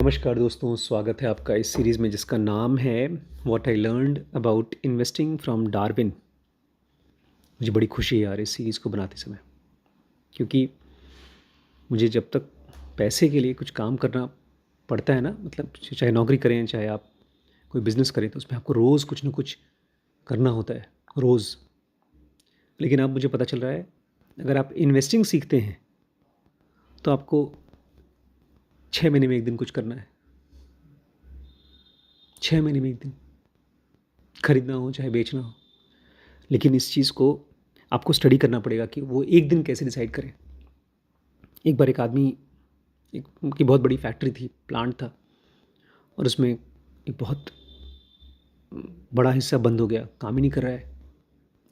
नमस्कार दोस्तों, स्वागत है आपका इस सीरीज़ में जिसका नाम है what I learned about investing from Darwin. मुझे बड़ी खुशी है यार इस सीरीज़ को बनाते समय, क्योंकि मुझे जब तक पैसे के लिए कुछ काम करना पड़ता है ना, मतलब चाहे नौकरी करें चाहे आप कोई बिज़नेस करें, तो उसमें आपको रोज़ कुछ ना कुछ करना होता है, रोज़। लेकिन अब मुझे पता चल रहा है, अगर आप इन्वेस्टिंग सीखते हैं तो आपको 6 महीने में एक दिन कुछ करना है। 6 महीने में एक दिन खरीदना हो चाहे बेचना हो, लेकिन इस चीज़ को आपको स्टडी करना पड़ेगा कि वो एक दिन कैसे डिसाइड करें। एक बार एक आदमी, एक उनकी बहुत बड़ी फैक्ट्री थी, प्लांट था, और उसमें एक बहुत बड़ा हिस्सा बंद हो गया, काम ही नहीं कर रहा है।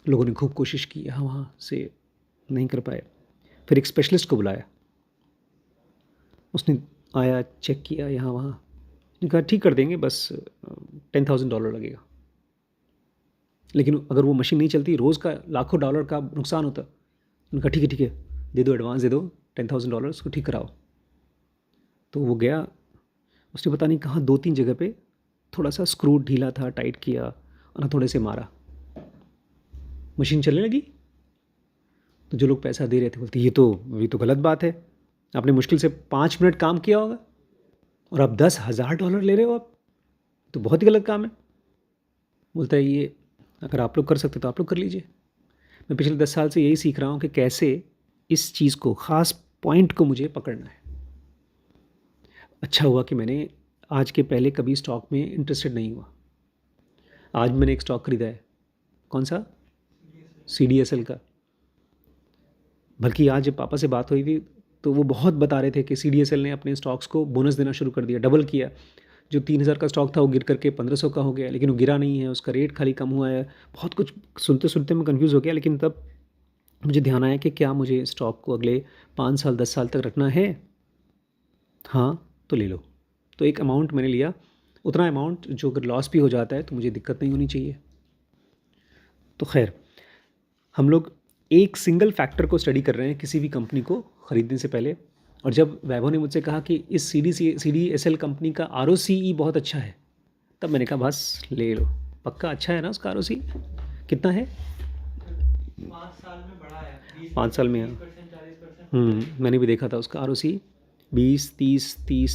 लोगों ने खूब कोशिश की, यहाँ वहाँ से नहीं कर पाए। फिर एक स्पेशलिस्ट को बुलाया, उसने आया, चेक किया यहाँ वहाँ, उसने कहा ठीक कर देंगे, बस $10,000 लगेगा। लेकिन अगर वो मशीन नहीं चलती, रोज़ का लाखों डॉलर का नुकसान होता। उन्होंने कहा ठीक है, दे दो, एडवांस दे दो $10,000, उसको ठीक कराओ। तो वो गया, उसने पता नहीं कहाँ 2-3 जगह पे थोड़ा सा स्क्रू ढीला था, टाइट किया और थोड़े से मारा, मशीन चलने लगी। तो जो लोग पैसा दे रहे थे बोलते ये तो गलत बात है, आपने मुश्किल से 5 मिनट काम किया होगा और आप $10,000 ले रहे हो, आप तो बहुत ही गलत काम है। बोलता है ये अगर आप लोग कर सकते तो आप लोग कर लीजिए। मैं पिछले 10 साल से यही सीख रहा हूँ कि कैसे इस चीज़ को, ख़ास पॉइंट को मुझे पकड़ना है। अच्छा हुआ कि मैंने आज के पहले कभी स्टॉक में इंटरेस्टेड नहीं हुआ। आज मैंने एक स्टॉक खरीदा है। कौन सा? CDSL का। बल्कि आज जब पापा से बात हुई थी तो वो बहुत बता रहे थे कि CDSL ने अपने स्टॉक्स को बोनस देना शुरू कर दिया, डबल किया। जो 3,000 का स्टॉक था वो गिर करके 1,500 का हो गया, लेकिन वो गिरा नहीं है, उसका रेट खाली कम हुआ है। बहुत कुछ सुनते सुनते मैं कन्फ्यूज़ हो गया, लेकिन तब मुझे ध्यान आया कि क्या मुझे स्टॉक को अगले 5 साल 10 साल तक रखना है? हाँ, तो ले लो। तो एक अमाउंट मैंने लिया, उतना अमाउंट जो अगर लॉस भी हो जाता है तो मुझे दिक्कत नहीं होनी चाहिए। तो खैर, हम लोग एक सिंगल फैक्टर को स्टडी कर रहे हैं किसी भी कंपनी को ख़रीदने से पहले। और जब वैभव ने मुझसे कहा कि इस CDSL कंपनी का ROCE बहुत अच्छा है, तब मैंने कहा बस ले लो, पक्का अच्छा है ना उसका ROCE? कितना है? 5 साल में बढ़ा है, 5 साल में? 20%, 40%। मैंने भी देखा था उसका ROCE 20,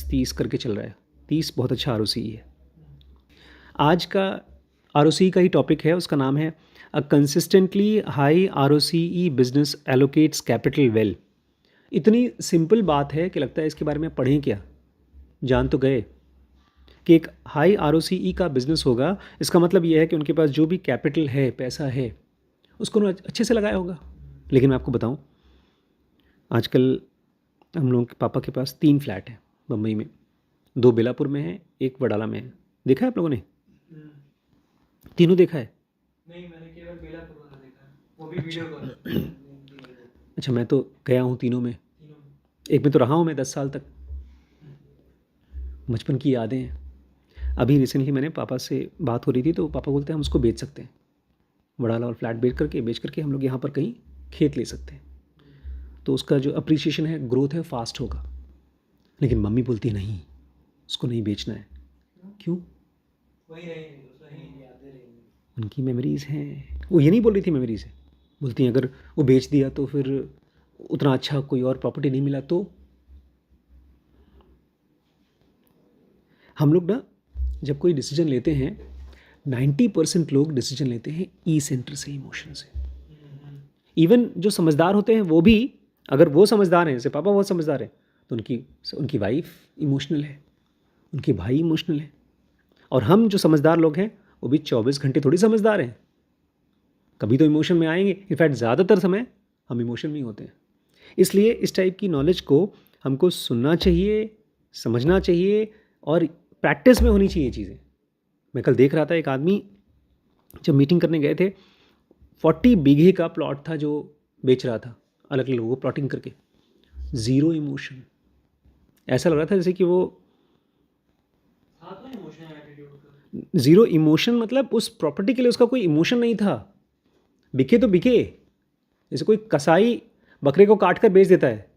30 करके चल रहा है। 30 बहुत अच्छा ROCE है। आज का ROCE का ही टॉपिक है, उसका नाम है a consistently high ROCE business allocates capital well. इतनी सिंपल बात है कि लगता है इसके बारे में पढ़ें क्या, जान तो गए कि एक हाई ROCE का बिजनेस होगा, इसका मतलब यह है कि उनके पास जो भी कैपिटल है, पैसा है, उसको उन्होंने अच्छे से लगाया होगा। लेकिन मैं आपको बताऊं, आजकल हम लोगों के पापा के पास 3 फ्लैट हैं बम्बई में। 2 बेलापुर में है, एक वडाला में है। देखा है आप लोगों ने? तीनों देखा है? नहीं, मैंने केवल बेलापुर वाला देखा है, वो भी वीडियो कॉल। अच्छा, मैं तो गया हूँ तीनों में। तीनों में। एक में तो रहा हूँ मैं 10 साल तक। बचपन की यादें हैं। अभी रिसेंटली मैंने पापा से बात हो रही थी तो पापा बोलते हैं हम उसको बेच सकते हैं, वडाला और फ्लैट बेच करके हम लोग यहाँ पर कहीं खेत ले सकते हैं, तो उसका जो अप्रिसिएशन है, ग्रोथ है, फास्ट होगा। लेकिन मम्मी बोलती नहीं, उसको नहीं बेचना है। क्यों? वही रहेंगे, वही यादें रहेंगी। उनकी मेमोरीज़ हैं। वो ये नहीं बोल रही थी मेमोरीज़ है, बोलती हैं अगर वो बेच दिया तो फिर उतना अच्छा कोई और प्रॉपर्टी नहीं मिला तो। हम लोग ना जब कोई डिसीजन लेते हैं, 90% लोग डिसीजन लेते हैं ई सेंटर से, इमोशन से। इवन जो समझदार होते हैं वो भी, अगर वो समझदार हैं, जैसे पापा बहुत समझदार हैं, तो उनकी वाइफ इमोशनल है, उनके भाई इमोशनल है। और हम जो समझदार लोग हैं वो भी 24 घंटे थोड़ी समझदार हैं, कभी तो इमोशन में आएंगे। इनफैक्ट ज़्यादातर समय हम इमोशन में ही होते हैं। इसलिए इस टाइप की नॉलेज को हमको सुनना चाहिए, समझना चाहिए और प्रैक्टिस में होनी चाहिए चीज़ें। मैं कल देख रहा था, एक आदमी जब मीटिंग करने गए थे, 40 बीघे का प्लॉट था जो बेच रहा था, अलग अलग लोगों को प्लॉटिंग करके। Zero emotion. ऐसा लग रहा था जैसे कि वो था तो इमोशनल एटीट्यूड। ज़ीरो इमोशन, मतलब उस प्रॉपर्टी के लिए उसका कोई इमोशन नहीं था। बिके तो बिके, जैसे कोई कसाई बकरे को काट कर बेच देता है,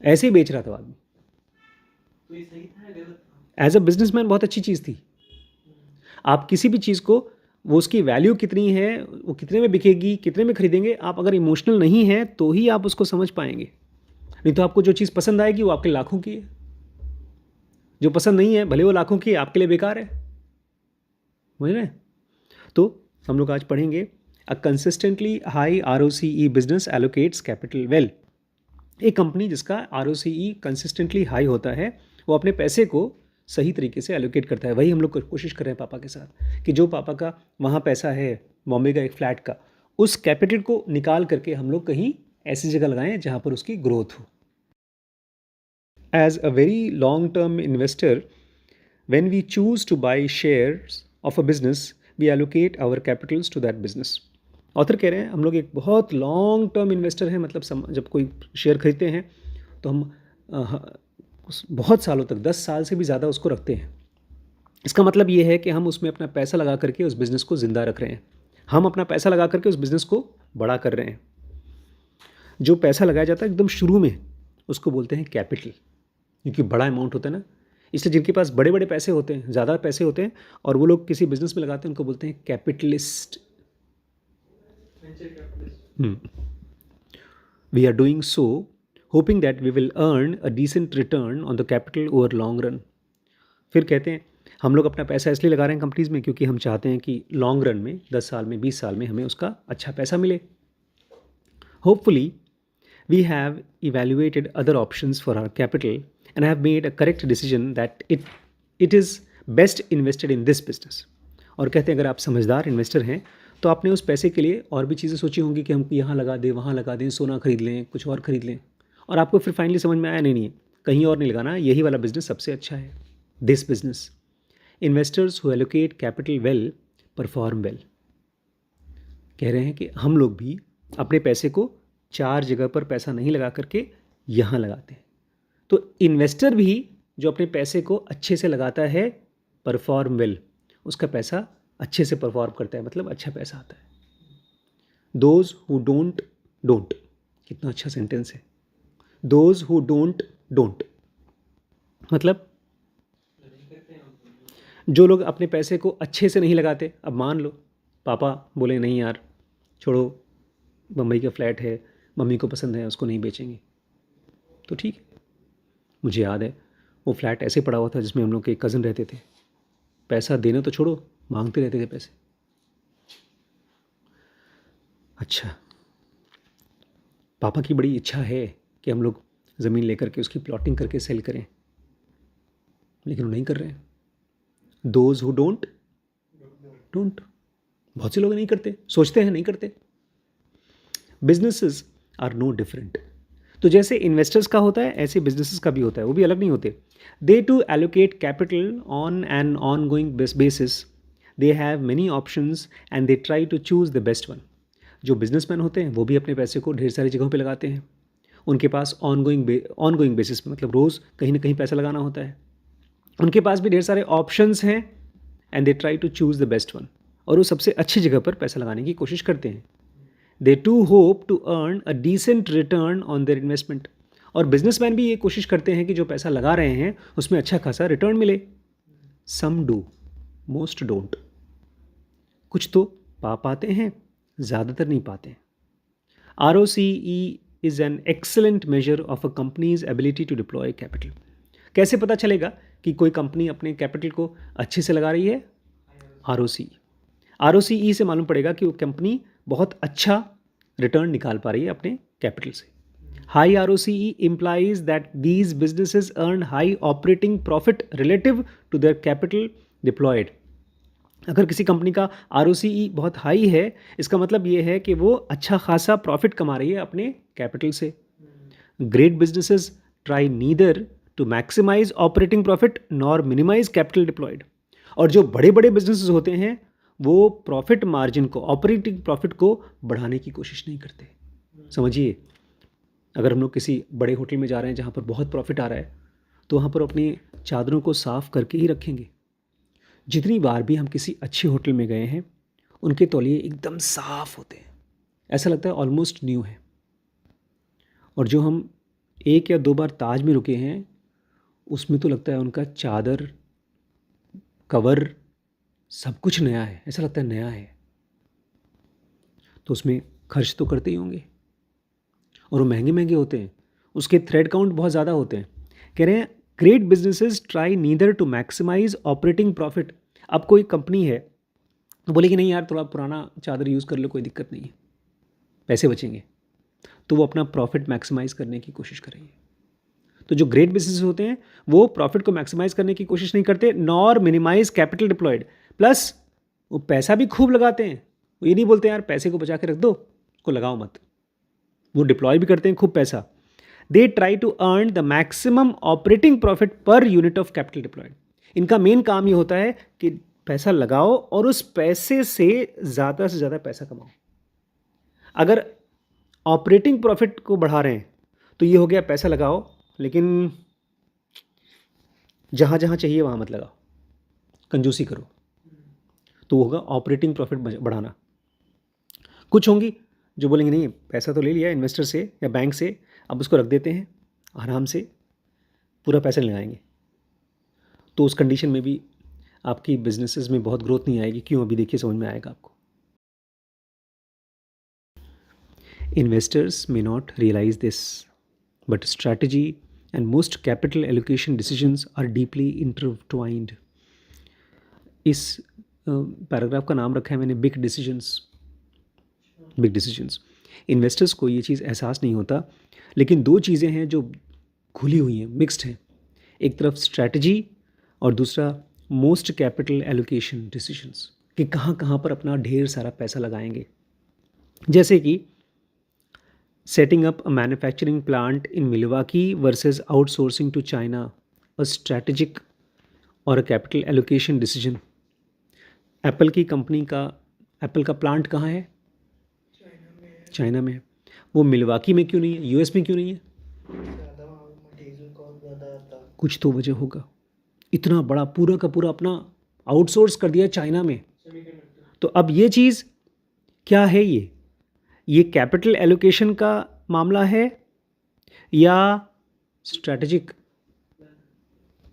ऐसे ही बेच रहा था आदमी। तो ये सही था या गलत था? एज अ बिजनेसमैन बहुत अच्छी चीज़ थी। आप किसी भी चीज़ को, वो उसकी वैल्यू कितनी है, वो कितने में बिकेगी, कितने में खरीदेंगे, आप अगर इमोशनल नहीं हैं तो ही आप उसको समझ पाएंगे। नहीं तो आपको जो चीज़ पसंद आएगी वो आपके लाखों की है, जो पसंद नहीं है भले वो लाखों की है, आपके लिए बेकार है। समझ रहे हैं? तो हम लोग आज पढ़ेंगे a consistently high ROCE business allocates capital well. एक कंपनी जिसका ROCE कंसिस्टेंटली हाई होता है, वो अपने पैसे को सही तरीके से एलोकेट करता है। वही हम लोग कोशिश कर रहे हैं पापा के साथ, कि जो पापा का वहाँ पैसा है बॉम्बे का एक फ्लैट का, उस कैपिटल को निकाल करके हम लोग कहीं ऐसी जगह लगाएं जहाँ पर उसकी ग्रोथ हो। As a very long term investor, when we choose to buy shares of a business, we allocate our capitals to that business. Author कह रहे हैं हम लोग एक बहुत लॉन्ग टर्म इन्वेस्टर हैं, मतलब जब कोई शेयर खरीदते हैं तो हम बहुत सालों तक, 10 साल से भी ज़्यादा उसको रखते हैं। इसका मतलब ये है कि हम उसमें अपना पैसा लगा करके उस बिज़नेस को ज़िंदा रख रहे हैं, हम अपना पैसा लगा करके उस बिज़नेस को बड़ा कर रहे हैं। जो पैसा लगाया जाता है एकदम शुरू में उसको बोलते हैं कैपिटल, क्योंकि बड़ा अमाउंट होता है ना। इसलिए जिनके पास बड़े बड़े पैसे होते हैं, ज़्यादा पैसे होते हैं और वो लोग किसी बिजनेस में लगाते हैं, उनको बोलते हैं capitalist. Venture capitalist. We are doing so hoping that we will earn a decent return on the capital over long run. फिर कहते हैं हम लोग अपना पैसा इसलिए लगा रहे हैं कंपनीज में क्योंकि हम चाहते हैं कि लॉन्ग रन में 10 साल में 20 साल में हमें उसका अच्छा पैसा मिले। Hopefully we have evaluated other options for our capital and have made a correct decision that it is best invested in this business. और कहते हैं अगर आप समझदार इन्वेस्टर हैं तो आपने उस पैसे के लिए और भी चीज़ें सोची होंगी कि हम यहाँ लगा दें, वहाँ लगा दें, सोना खरीद लें, कुछ और खरीद लें, और आपको फिर फाइनली समझ में आया नहीं, कहीं और नहीं लगाना, यही वाला बिजनेस सबसे अच्छा है, this business. Investors who allocate capital well perform well. कह रहे हैं कि हम लोग भी अपने पैसे को 4 जगह पर पैसा नहीं लगा करके यहाँ लगाते हैं। तो इन्वेस्टर भी जो अपने पैसे को अच्छे से लगाता है, परफॉर्म वेल, उसका पैसा अच्छे से परफॉर्म करता है, मतलब अच्छा पैसा आता है। दोज हु डोंट डोंट, कितना अच्छा सेंटेंस है। दोज हु डोंट डोंट मतलब जो लोग अपने पैसे को अच्छे से नहीं लगाते। अब मान लो पापा बोले नहीं यार छोड़ो, बम्बई का फ्लैट है, मम्मी को पसंद है, उसको नहीं बेचेंगे, तो ठीक है। मुझे याद है वो फ्लैट ऐसे पड़ा हुआ था जिसमें हम लोग के कज़न रहते थे, पैसा देना तो छोड़ो, मांगते रहते थे पैसे। अच्छा, पापा की बड़ी इच्छा है कि हम लोग ज़मीन लेकर के उसकी प्लॉटिंग करके सेल करें, लेकिन वो नहीं कर रहे हैं। दोज हु डोंट डोंट, बहुत से लोग नहीं करते, सोचते हैं नहीं करते। Businesses are no different. तो जैसे इन्वेस्टर्स का होता है ऐसे बिजनेसेस का भी होता है, वो भी अलग नहीं होते। They to allocate capital on an ongoing basis, they have many options and they try to choose the best one. जो बिजनेसमैन होते हैं वो भी अपने पैसे को ढेर सारी जगहों पे लगाते हैं, उनके पास ऑन गोइंग बेसिस पे, मतलब रोज़ कहीं ना कहीं पैसा लगाना होता है, उनके पास भी ढेर सारे ऑप्शंस हैं, and they try to choose the best one, और वो सबसे अच्छी जगह पर पैसा लगाने की कोशिश करते हैं। They to hope to earn a decent return on their investment. और बिजनेसमैन भी ये कोशिश करते हैं कि जो पैसा लगा रहे हैं उसमें अच्छा खासा रिटर्न मिले। Some do, most don't. कुछ तो पा पाते हैं, ज़्यादातर नहीं पाते हैं। ROCE is an excellent measure of a company's ability to deploy capital. कैसे पता चलेगा कि कोई कंपनी अपने कैपिटल को अच्छे से लगा रही है? ROCE से मालूम पड़ेगा कि वो कंपनी बहुत अच्छा रिटर्न निकाल पा रही है अपने कैपिटल से। High ROCE implies that these businesses earn high operating profit relative to their capital deployed. अगर किसी कंपनी का ROCE बहुत हाई है, इसका मतलब ये है कि वो अच्छा खासा प्रॉफिट कमा रही है अपने कैपिटल से। Great businesses try neither to maximise operating profit nor minimise capital deployed. और जो बड़े बड़े बिजनेसेस होते हैं वो प्रॉफिट मार्जिन को, ऑपरेटिंग प्रॉफिट को बढ़ाने की कोशिश नहीं करते। समझिए, अगर हम लोग किसी बड़े होटल में जा रहे हैं जहाँ पर बहुत प्रॉफिट आ रहा है, तो वहाँ पर अपनी चादरों को साफ़ करके ही रखेंगे। जितनी बार भी हम किसी अच्छे होटल में गए हैं, उनके तौलिए एकदम साफ़ होते हैं, ऐसा लगता है ऑलमोस्ट न्यू है। और जो हम 1 या 2 बार ताज में रुके हैं, उसमें तो लगता है उनका चादर, कवर, सब कुछ नया है, ऐसा लगता है नया है। तो उसमें खर्च तो करते ही होंगे, और वो महंगे महंगे होते हैं, उसके थ्रेड काउंट बहुत ज़्यादा होते हैं। कह रहे हैं great businesses try neither to maximise operating profit. अब कोई कंपनी है तो बोलेगी नहीं यार, थोड़ा पुराना चादर यूज़ कर लो, कोई दिक्कत नहीं है, पैसे बचेंगे, तो वो अपना प्रॉफिट मैक्सिमाइज करने की कोशिश करेंगे। तो जो ग्रेट बिजनेस होते हैं वो प्रॉफिट को मैक्सिमाइज करने की कोशिश नहीं करते, nor minimise capital deployed, plus वो पैसा भी खूब लगाते हैं। वो ये नहीं बोलते यार पैसे को बचा के रख दो, उसको लगाओ मत, वो डिप्लॉय भी करते हैं खूब पैसा। They try to earn the maximum operating profit per unit of capital deployed. इनका मेन काम ये होता है कि पैसा लगाओ और उस पैसे से ज़्यादा पैसा कमाओ। अगर ऑपरेटिंग प्रॉफिट को बढ़ा रहे हैं तो ये हो गया पैसा लगाओ, लेकिन जहाँ जहाँ चाहिए वहाँ मत लगाओ, कंजूसी करो, तो होगा ऑपरेटिंग प्रॉफिट बढ़ाना। कुछ होंगी जो बोलेंगे नहीं, पैसा तो ले लिया इन्वेस्टर से या बैंक से, अब उसको रख देते हैं आराम से, पूरा पैसा नहीं लगाएंगे। तो उस कंडीशन में भी आपकी बिजनेसेस में बहुत ग्रोथ नहीं आएगी। क्यों? अभी देखिए समझ में आएगा आपको। Investors may not realise this, but strategy and most capital allocation decisions are deeply intertwined. इस पैराग्राफ का नाम रखा है मैंने big decisions. Big decisions, investors को ये चीज़ एहसास नहीं होता, लेकिन दो चीज़ें हैं जो खुली हुई हैं, मिक्स्ड हैं। एक तरफ स्ट्रैटेजी और दूसरा मोस्ट कैपिटल एलोकेशन डिसीजंस, कि कहाँ कहाँ पर अपना ढेर सारा पैसा लगाएंगे। जैसे कि setting up a manufacturing plant in Milwaukee versus outsourcing to China, a strategic और a capital allocation decision. Apple की कंपनी का, एप्पल का प्लांट कहाँ है? चाइना में है। वो मिल्वाकी में क्यों नहीं है? यूएस में क्यों नहीं है? कुछ तो वजह होगा। इतना बड़ा पूरा का पूरा अपना आउटसोर्स कर दिया चाइना में। तो अब ये चीज़ क्या है? ये कैपिटल एलोकेशन का मामला है या स्ट्रैटेजिक?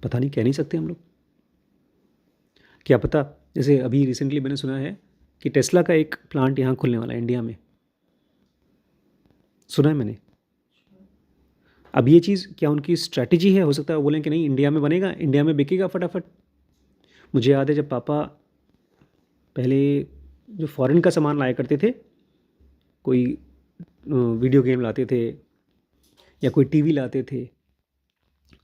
पता नहीं, कह नहीं सकते हम लोग, क्या पता। जैसे अभी रिसेंटली मैंने सुना है कि टेस्ला का एक प्लांट यहाँ खुलने वाला है इंडिया में, सुना है मैंने। अब ये चीज़ क्या उनकी स्ट्रैटेजी है? हो सकता है वो बोलें कि नहीं, इंडिया में बनेगा, इंडिया में बिकेगा फटाफट। मुझे याद है जब पापा पहले जो फॉरेन का सामान लाया करते थे, कोई वीडियो गेम लाते थे या कोई टीवी लाते थे,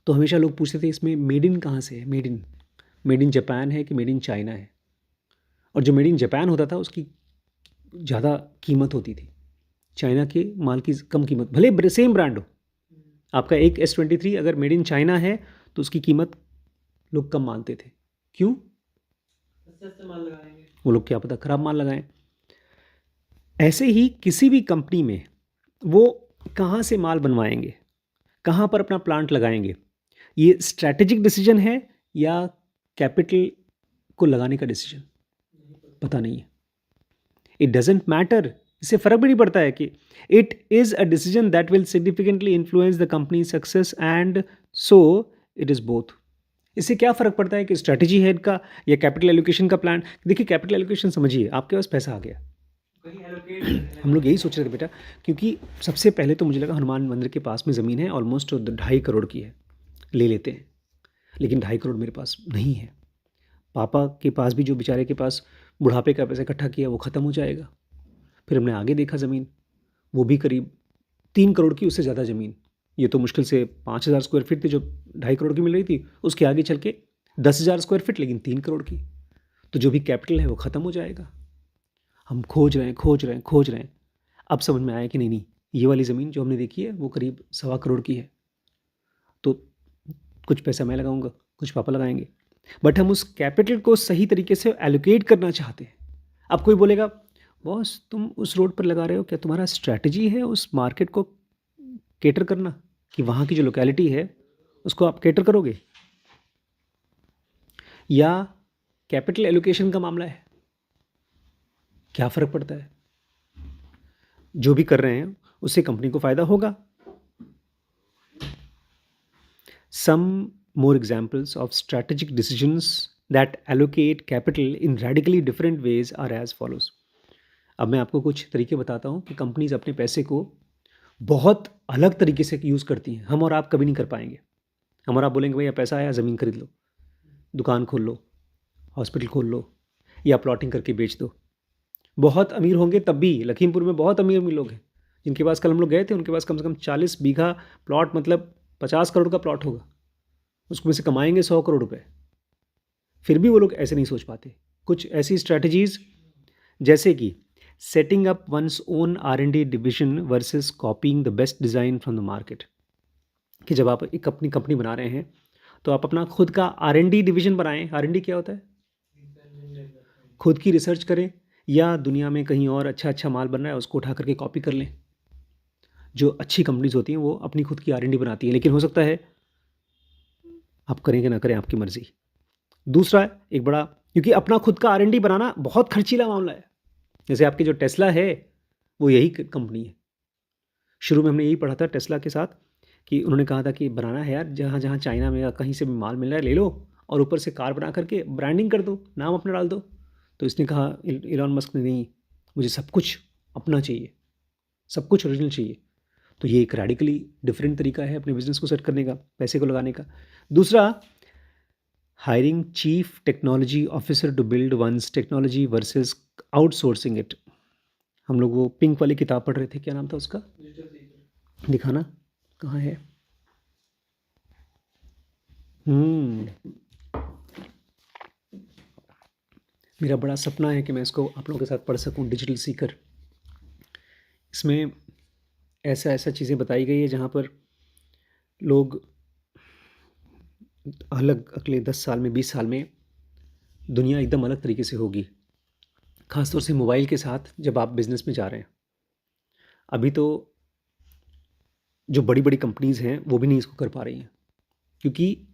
तो हमेशा लोग पूछते थे इसमें मेड इन कहाँ से है, मेड इन जापान है कि मेड इन चाइना है। और जो मेड इन जापान होता था उसकी ज़्यादा कीमत होती थी, चाइना के माल की कम कीमत, भले सेम ब्रांड हो। आपका एक S23 अगर मेड इन चाइना है तो उसकी कीमत लोग कम मानते थे। क्यों? माल लगाएंगे वो लोग क्या पता खराब माल लगाएं। ऐसे ही किसी भी कंपनी में वो कहाँ से माल बनवाएंगे, कहाँ पर अपना प्लांट लगाएंगे, ये स्ट्रैटेजिक डिसीजन है या कैपिटल को लगाने का डिसीजन? पता नहीं है। इट डजेंट मैटर, इससे फ़र्क भी नहीं पड़ता है कि it is a decision that will significantly influence the company success and so it is both. इससे क्या फ़र्क पड़ता है कि स्ट्रैटेजी है इनका या कैपिटल एलोकेशन का प्लान? देखिए कैपिटल एलोकेशन समझिए, आपके पास पैसा आ गया, कहीं allocate हम लोग यही सोच रहे थे बेटा, क्योंकि सबसे पहले तो मुझे लगा हनुमान मंदिर के पास में ज़मीन है, ऑलमोस्ट 2.5 करोड़ की है, ले लेते हैं। लेकिन 2.5 करोड़ मेरे पास नहीं है। पापा के पास भी जो बेचारे के पास बुढ़ापे का पैसा इकट्ठा किया वो ख़त्म हो जाएगा। फिर हमने आगे देखा ज़मीन, वो भी करीब 3 करोड़ की, उससे ज़्यादा ज़मीन। ये तो मुश्किल से 5,000 स्क्वायर फीट थी जो 2.5 करोड़ की मिल रही थी, उसके आगे चल के 10,000 स्क्वायर फीट, लेकिन 3 करोड़ की। तो जो भी कैपिटल है वो ख़त्म हो जाएगा। हम खोज रहे हैं। अब समझ में आया कि नहीं, ये वाली ज़मीन जो हमने देखी है वो करीब 1.25 करोड़ की है। तो कुछ पैसा मैं लगाऊंगा, कुछ पापा लगाएंगे, बट हम उस कैपिटल को सही तरीके से एलोकेट करना चाहते हैं। अब कोई बोलेगा बॉस तुम उस रोड पर लगा रहे हो, क्या तुम्हारा स्ट्रैटेजी है उस मार्केट को केटर करना, कि वहाँ की जो लोकेलिटी है उसको आप केटर करोगे, या कैपिटल एलोकेशन का मामला है? क्या फ़र्क पड़ता है? जो भी कर रहे हैं उससे कंपनी को फ़ायदा होगा। सम more examples of strategic decisions that allocate capital in radically different ways are as follows. अब मैं आपको कुछ तरीके बताता हूँ कि कंपनीज अपने पैसे को बहुत अलग तरीके से यूज़ करती हैं, हम और आप कभी नहीं कर पाएंगे। हम और आप बोलेंगे भैया पैसा आया, ज़मीन खरीद लो, दुकान खोल लो, हॉस्पिटल खोल लो, या प्लॉटिंग करके बेच दो। बहुत अमीर होंगे तब भी, लखीमपुर में बहुत अमीर अमीर लोग हैं जिनके पास, कल हम लोग गए थे, उनके पास कम से कम 40 बीघा प्लॉट, मतलब 50 करोड़ का प्लॉट होगा, उसमें से कमाएंगे 100 करोड़ रुपए। फिर भी वो लोग ऐसे नहीं सोच पाते। कुछ ऐसी स्ट्रैटेजीज जैसे कि setting up one's own R&D division versus copying the best design from the market, कि जब आप एक अपनी कंपनी बना रहे हैं तो आप अपना खुद का R&D डिवीजन बनाएं। R&D क्या होता है? खुद की रिसर्च करें, या दुनिया में कहीं और अच्छा अच्छा माल बन रहा है उसको उठा करके कॉपी कर लें। जो अच्छी कंपनीज होती हैं वो अपनी खुद की R&D बनाती हैं, लेकिन हो सकता है आप करें कि ना करें, आपकी मर्जी। दूसरा एक बड़ा, क्योंकि अपना खुद का R&D बनाना बहुत खर्चीला मामला है। जैसे आपकी जो टेस्ला है वो यही कंपनी है। शुरू में हमने यही पढ़ा था टेस्ला के साथ कि उन्होंने कहा था कि बनाना है यार, जहाँ जहाँ चाइना में या कहीं से भी माल मिल रहा है ले लो, और ऊपर से कार बना करके ब्रांडिंग कर दो, नाम अपना डाल दो। तो इसने कहा, इलॉन मस्क ने, नहीं, मुझे सब कुछ अपना चाहिए, सब कुछ ओरिजिनल चाहिए। तो ये एक रेडिकली डिफरेंट तरीका है अपने बिजनेस को सेट करने का, पैसे को लगाने का। दूसरा, hiring chief technology officer to build one's technology versus outsourcing it. हम लोग वो पिंक वाली किताब पढ़ रहे थे, क्या नाम था उसका? दिखाना कहाँ है? मेरा बड़ा सपना है कि मैं इसको आप लोगों के साथ पढ़ सकूं, डिजिटल सीकर। इसमें ऐसा ऐसा चीज़ें बताई गई है जहाँ पर लोग अलग, अगले 10 साल में, 20 साल में दुनिया एकदम अलग तरीके से होगी, ख़ासतौर से मोबाइल के साथ जब आप बिज़नेस में जा रहे हैं। अभी तो जो बड़ी बड़ी कंपनीज़ हैं वो भी नहीं इसको कर पा रही हैं, क्योंकि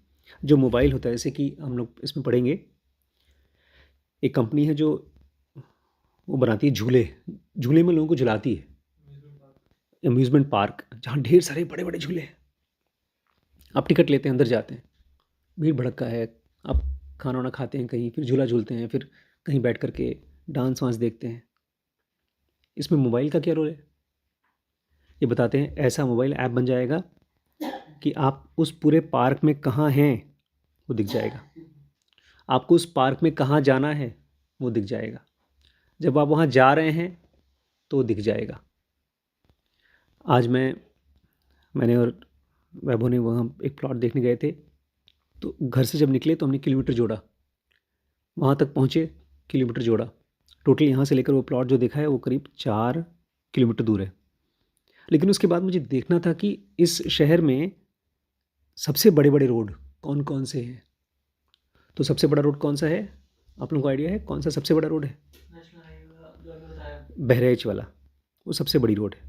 जो मोबाइल होता है, जैसे कि हम लोग इसमें पढ़ेंगे, एक कंपनी है जो वो बनाती है झूले, झूले में लोगों को झुलाती है, अम्यूज़मेंट पार्क, जहाँ ढेर सारे बड़े बड़े झूले हैं। आप टिकट लेते हैं, अंदर जाते हैं, भीड़ भड़का है, आप खाना वाना खाते हैं कहीं, फिर झूला झूलते हैं, फिर कहीं बैठ करके डांस वांस देखते हैं। इसमें मोबाइल का क्या रोल है? ये बताते हैं, ऐसा मोबाइल ऐप बन जाएगा कि आप उस पूरे पार्क में कहाँ हैं वो दिख जाएगा, आपको उस पार्क में कहाँ जाना है वो दिख जाएगा, जब आप वहाँ जा रहे हैं तो दिख जाएगा। आज मैंने और वैभव ने वहाँ एक प्लॉट देखने गए थे, तो घर से जब निकले तो हमने किलोमीटर जोड़ा, वहाँ तक पहुँचे किलोमीटर जोड़ा, टोटल यहाँ से लेकर वो प्लॉट जो देखा है वो करीब 4 किलोमीटर दूर है। लेकिन उसके बाद मुझे देखना था कि इस शहर में सबसे बड़े बड़े रोड कौन कौन से हैं। तो सबसे बड़ा रोड कौन सा है, आप लोगों को आइडिया है कौन सा सबसे बड़ा रोड है? बहराइच वाला, वो सबसे बड़ी रोड है।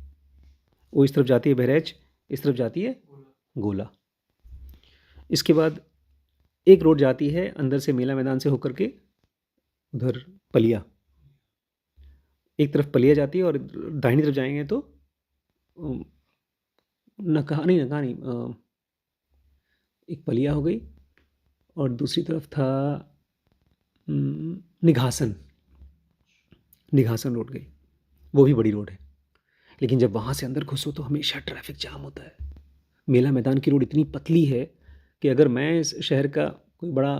वो इस तरफ जाती है बहराइच, इस तरफ जाती है गोला। इसके बाद एक रोड जाती है अंदर से मेला मैदान से होकर के उधर पलिया, एक तरफ पलिया जाती है, और दाहिनी तरफ जाएंगे तो नकानी, एक पलिया हो गई, और दूसरी तरफ था निघासन रोड गई, वो भी बड़ी रोड है। लेकिन जब वहाँ से अंदर घुसो तो हमेशा ट्रैफिक जाम होता है। मेला मैदान की रोड इतनी पतली है कि अगर मैं इस शहर का कोई बड़ा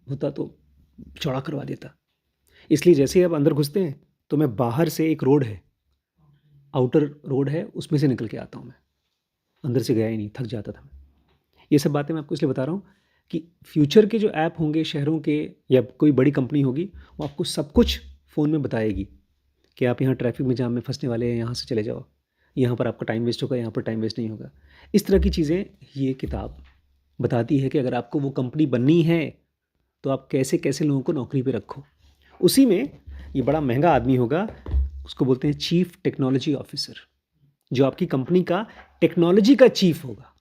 होता तो चौड़ा करवा देता। इसलिए जैसे ही आप अंदर घुसते हैं तो मैं बाहर से, एक रोड है, आउटर रोड है, उसमें से निकल के आता हूँ। मैं अंदर से गया ही नहीं, थक जाता था मैं। ये सब बातें मैं आपको इसलिए बता रहा हूँ कि फ्यूचर के जो ऐप होंगे शहरों के, या कोई बड़ी कंपनी होगी, वो आपको सब कुछ फ़ोन में बताएगी कि आप यहाँ ट्रैफिक में जाम में फंसने वाले हैं, यहाँ से चले जाओ, यहाँ पर आपका टाइम वेस्ट होगा, यहाँ पर टाइम वेस्ट नहीं होगा। इस तरह की चीज़ें ये किताब बताती है कि अगर आपको वो कंपनी बननी है तो आप कैसे कैसे लोगों को नौकरी पे रखो। उसी में ये बड़ा महंगा आदमी होगा, उसको बोलते हैं चीफ टेक्नोलॉजी ऑफिसर, जो आपकी कंपनी का टेक्नोलॉजी का चीफ होगा,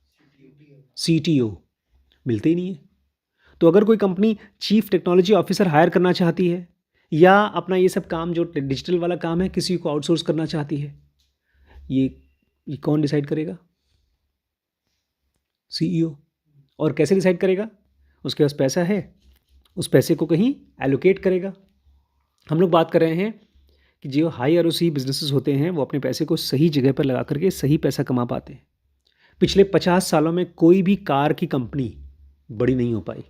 CTO। मिलते ही नहीं है। तो अगर कोई company chief technology officer hire करना चाहती है, या अपना ये सब काम जो डिजिटल वाला काम है किसी को आउटसोर्स करना चाहती है, ये कौन डिसाइड करेगा? CEO। और कैसे डिसाइड करेगा? उसके पास पैसा है, उस पैसे को कहीं एलोकेट करेगा। हम लोग बात कर रहे हैं कि जो हाई आरओसी बिजनेसेस होते हैं वो अपने पैसे को सही जगह पर लगा करके सही पैसा कमा पाते हैं। पिछले 50 सालों में कोई भी कार की कंपनी बड़ी नहीं हो पाई,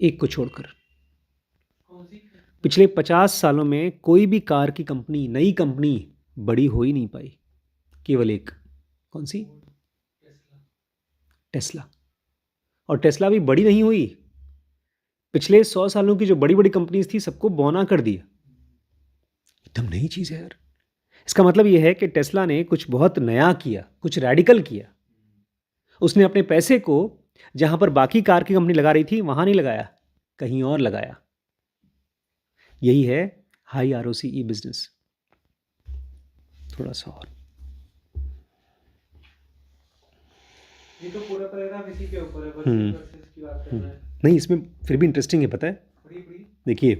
एक को छोड़कर। कौन सी? पिछले 50 सालों में कोई भी कार की कंपनी, नई कंपनी बड़ी हो ही नहीं पाई, केवल एक। कौन सी? टेस्ला। टेस्ला। और टेस्ला भी बड़ी नहीं हुई। पिछले 100 सालों की जो बड़ी बड़ी कंपनीज थी सबको बौना कर दिया। एकदम नई चीज़ है यार। इसका मतलब यह है कि टेस्ला ने कुछ बहुत नया किया, कुछ रेडिकल किया। उसने अपने पैसे को जहां पर बाकी कार की कंपनी लगा रही थी वहां नहीं लगाया, कहीं और लगाया। यही है हाई आरओसी ई बिजनेस। थोड़ा सा और। ये तो पूरा पैराग्राफ इसी के ऊपर है, वर्सेस वर्सेस की बात कर रहा है। नहीं, इसमें फिर भी इंटरेस्टिंग है, पता है? बड़ी देखिए,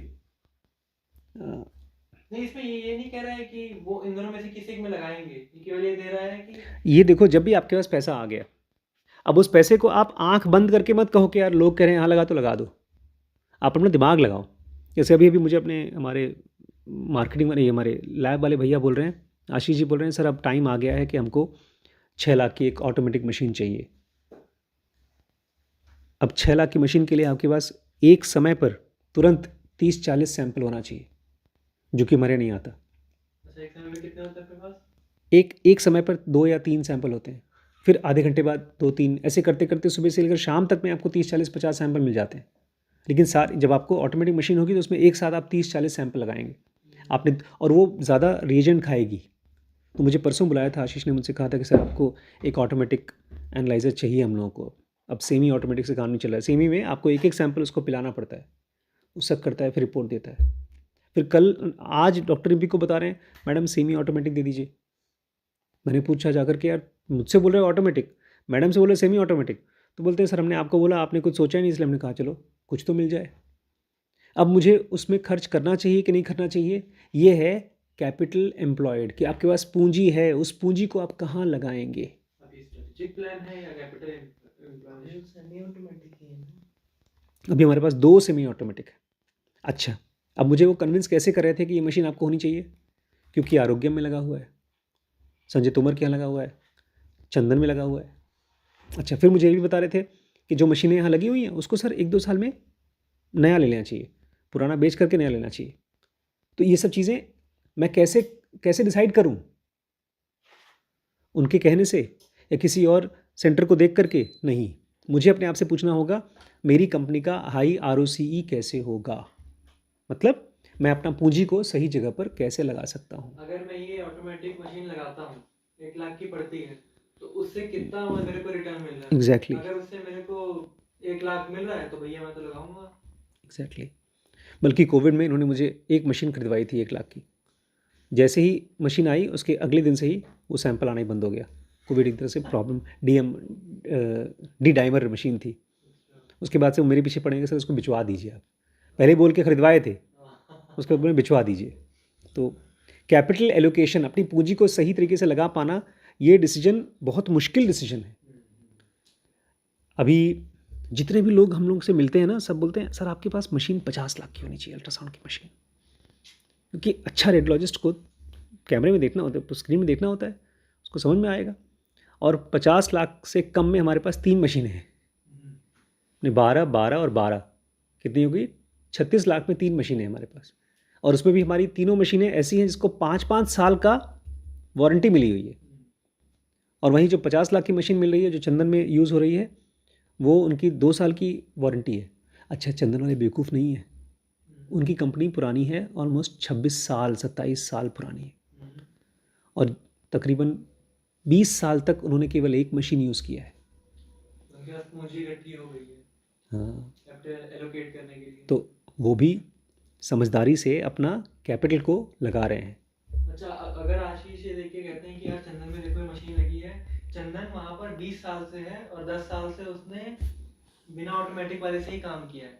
नहीं, इसमें ये नहीं कह रहा है कि वो इन दोनों में से किसी एक में लगाएंगे, ये केवल ये दे रहा है कि ये देखो, जब भी आपके पास पैसा आ गया, अब उस पैसे को आप आंख बंद करके मत कहो कि यार लोग कह रहे हैं यहाँ लगा तो लगा दो। आप अपना दिमाग लगाओ। जैसे अभी अभी मुझे अपने हमारे मार्केटिंग वाले, हमारे लैब वाले भैया बोल रहे हैं, आशीष जी बोल रहे हैं, सर अब टाइम आ गया है कि हमको 6 लाख की एक ऑटोमेटिक मशीन चाहिए। अब 6 लाख की मशीन के लिए आपके पास एक समय पर तुरंत 30-40 सैंपल होना चाहिए, जो कि हमारे नहीं आता। अच्छा, एक समय में कितने होते हैं आपके पास? एक समय पर 2 या 3 सैंपल होते हैं, फिर आधे घंटे बाद 2-3, ऐसे करते करते सुबह से लेकर शाम तक में आपको 30-40-50 सैंपल मिल जाते हैं। लेकिन जब आपको ऑटोमेटिक मशीन होगी तो उसमें एक साथ आप 30-40 सैंपल लगाएंगे आपने, और वो ज़्यादा रिएजेंट खाएगी। तो मुझे परसों बुलाया था, आशीष ने मुझसे कहा था कि सर आपको एक ऑटोमेटिक एनालाइज़र चाहिए हम लोगों को। अब सेमी ऑटोमेटिक से काम नहीं चल रहा है। सेमी में आपको एक एक सैंपल उसको पिलाना पड़ता है, वो सब करता है, फिर रिपोर्ट देता है। फिर आज डॉक्टर एमपी को बता रहे हैं, मैडम सेमी ऑटोमेटिक दे दीजिए। मैंने पूछा जाकर के, यार मुझसे बोल रहे हो ऑटोमेटिक, मैडम से बोले सेमी ऑटोमेटिक। तो बोलते हैं सर हमने आपको बोला, आपने कुछ सोचा ही नहीं, इसलिए हमने कहा चलो कुछ तो मिल जाए। अब मुझे उसमें खर्च करना चाहिए कि नहीं करना चाहिए, ये है कैपिटल एम्प्लॉयड, कि आपके पास पूंजी है, उस पूंजी को आप कहाँ लगाएंगे। अभी स्ट्रेटेजिक प्लान है या कैपिटल एम्प्लॉयमेंट? सेमी ऑटोमेटिक ही है ना। अभी हमारे पास 2 सेमी ऑटोमेटिक है। अच्छा, अब मुझे वो कन्विंस कैसे कर रहे थे कि ये मशीन आपको होनी चाहिए? क्योंकि आरोग्य में लगा हुआ है, संजय तोमर के यहाँ लगा हुआ है, चंदन में लगा हुआ है। अच्छा, फिर मुझे ये भी बता रहे थे कि जो मशीनें यहाँ लगी हुई हैं उसको सर 1-2 साल में नया ले लेना चाहिए, पुराना बेच करके नया लेना चाहिए। तो ये सब चीज़ें मैं कैसे कैसे डिसाइड करूँ? उनके कहने से या किसी और सेंटर को देख करके? नहीं, मुझे अपने आप से पूछना होगा मेरी कंपनी का हाई आरओसीई कैसे होगा, मतलब मैं अपना पूंजी को सही जगह पर कैसे लगा सकता हूँ। अगर मैं ये ऑटोमेटिक मशीन लगाता हूँ, 1 लाख की पड़ती है, तो उससे कितना मेरे को रिटर्न मिल रहा है? एग्जैक्टली अगर उससे मेरे को 1 लाख मिल रहा है तो भैया मैं तो लगाऊंगा। एग्जैक्टली। बल्कि कोविड में इन्होंने मुझे एक मशीन खरीदवाई थी 1 लाख की। जैसे ही मशीन आई उसके अगले दिन से ही वो सैंपल आना ही बंद हो गया। कोविड एक तरह से प्रॉब्लम, डी डाइमर मशीन थी। उसके बाद से वो मेरे पीछे पड़ेंगे, सर उसको बिचवा दीजिए, आप पहले बोल के खरीदवाए थे, उसको अपने बिचवा दीजिए। तो कैपिटल एलोकेशन, अपनी पूंजी को सही तरीके से लगा पाना, ये डिसीजन बहुत मुश्किल डिसीजन है। अभी जितने भी लोग हम लोग से मिलते हैं ना, सब बोलते हैं सर आपके पास मशीन 50 लाख की होनी चाहिए, अल्ट्रासाउंड की मशीन। क्योंकि अच्छा रेडियोलॉजिस्ट को कैमरे में देखना होता है, स्क्रीन में देखना होता है, उसको समझ में आएगा। और 50 लाख से कम में हमारे पास 3 मशीनें हैं, 12, 12 और 12, कितनी हो गई? 36 लाख में 3 मशीनें हैं हमारे पास। और उसमें भी हमारी तीनों मशीनें ऐसी हैं जिसको 5-5 साल का वारंटी मिली हुई है। और वहीं जो 50 लाख की मशीन मिल रही है, जो चंदन में यूज़ हो रही है, वो उनकी 2 साल की वारंटी है। अच्छा, चंदन वाले बेवकूफ़ नहीं है, उनकी कंपनी पुरानी है, ऑलमोस्ट 26 साल 27 साल पुरानी है, और तकरीबन 20 साल तक उन्होंने केवल एक मशीन यूज़ किया है। उनके पास पूंजी इकट्ठी हो गई है, हाँ, कैपिटल एलोकेट करने के लिए। तो वो भी समझदारी से अपना कैपिटल को लगा रहे हैं। अच्छा, अगर आशीष ये देख के कहते हैं कि यार चंदन में देखो ये मशीन लगी है, चंदन वहां पर 20 साल से है और 10 साल से उसने बिना ऑटोमेटिक वाले से ही काम किया है,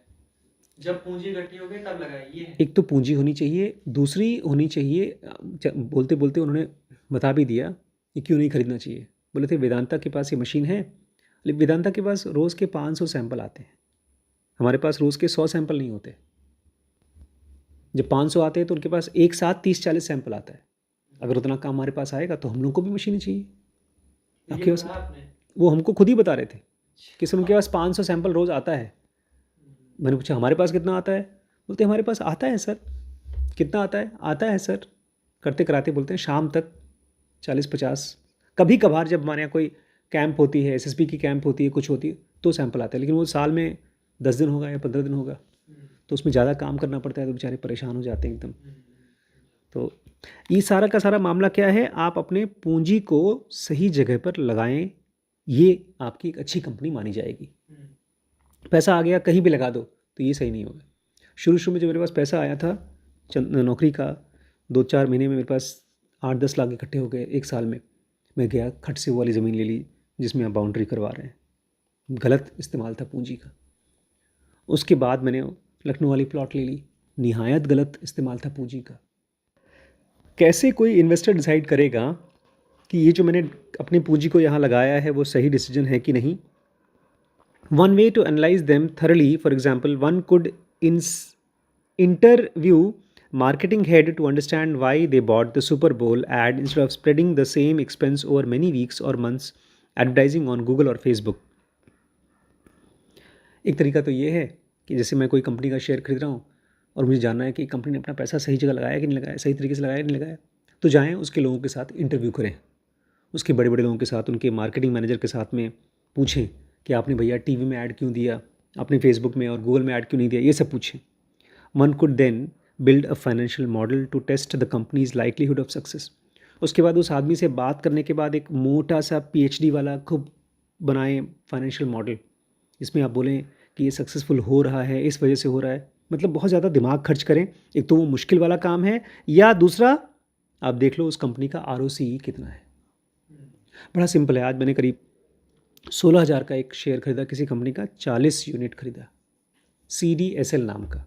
जब पूंजी इकट्ठी हो गई तब लगाई, ये है। एक तो पूंजी होनी चाहिए, दूसरी होनी चाहिए, बोलते बोलते उन्होंने बता भी दिया कि क्यों नहीं खरीदना चाहिए। बोले थे वेदांता के पास ये मशीन है, लेकिन वेदांता के पास रोज़ के 500 सैंपल आते हैं, हमारे पास रोज़ के 100 सैंपल नहीं होते। जब 500 आते हैं तो उनके पास एक साथ 30-40 सैंपल आता है। अगर उतना काम हमारे पास आएगा तो हम लोग को भी मशीनें चाहिए। ये आपके पास पढ़ा आपने? वो हमको खुद ही बता रहे थे कि सर उनके पास 500 सैंपल रोज़ आता है। मैंने पूछा हमारे पास कितना आता है? बोलते हमारे पास आता है सर। कितना आता है? आता है सर। करते कराते बोलते हैं शाम तक 40-50। कभी कभार जब हमारे यहाँ कोई कैंप होती है, एसएसबी की कैंप होती है, कुछ होती है तो सैंपल आता है, लेकिन वो साल में 10 दिन होगा या 15 दिन होगा, तो उसमें ज़्यादा काम करना पड़ता है तो बेचारे परेशान हो जाते हैं एकदम। तो ये सारा का सारा मामला क्या है, आप अपने पूंजी को सही जगह पर लगाएं, ये आपकी एक अच्छी कंपनी मानी जाएगी। पैसा आ गया कहीं भी लगा दो तो ये सही नहीं होगा। शुरू शुरू में जब मेरे पास पैसा आया था नौकरी का, 2-4 महीने में मेरे पास 8-10 लाख इकट्ठे हो गए एक साल में। मैं गया खट से वो वाली ज़मीन ले ली जिसमें आप बाउंड्री करवा रहे हैं, गलत इस्तेमाल था पूंजी का। उसके बाद मैंने लखनऊ वाली प्लॉट ले ली, निहायत गलत इस्तेमाल था पूंजी का। कैसे कोई इन्वेस्टर डिसाइड करेगा कि ये जो मैंने अपनी पूंजी को यहाँ लगाया है वो सही डिसीजन है कि नहीं? One way to analyze them thoroughly, for example, one could interview marketing head to understand why they bought the Super Bowl ad instead of spreading the same expense over many weeks or months advertising on Google or Facebook. एक तरीका तो ये है कि जैसे मैं कोई company का शेयर खरीद रहा हूँ और मुझे जानना है कि कंपनी ने अपना पैसा सही जगह लगाया कि नहीं लगाया, सही तरीके से लगाया कि नहीं लगाया, तो जाएँ उसके लोगों के साथ इंटरव्यू करें, उसके बड़े बड़े लोगों के साथ, उनके मार्केटिंग मैनेजर के साथ में पूछें कि आपने भैया टीवी में ऐड क्यों दिया, आपने फेसबुक में और गूगल में ऐड क्यों नहीं दिया, ये सब पूछें। One could then build a financial model to test the company's likelihood of success. उसके बाद उस आदमी से बात करने के बाद एक मोटा सा PhD वाला खूब बनाएं फाइनेंशियल मॉडल, इसमें आप बोलें कि ये सक्सेसफुल हो रहा है, इस वजह से हो रहा है। मतलब बहुत ज़्यादा दिमाग खर्च करें, एक तो वो मुश्किल वाला काम है, या दूसरा आप देख लो उस कंपनी का ROCE कितना है। बड़ा सिंपल है। आज मैंने करीब 16,000 का एक शेयर खरीदा, किसी कंपनी का 40 यूनिट खरीदा, CDSL नाम का,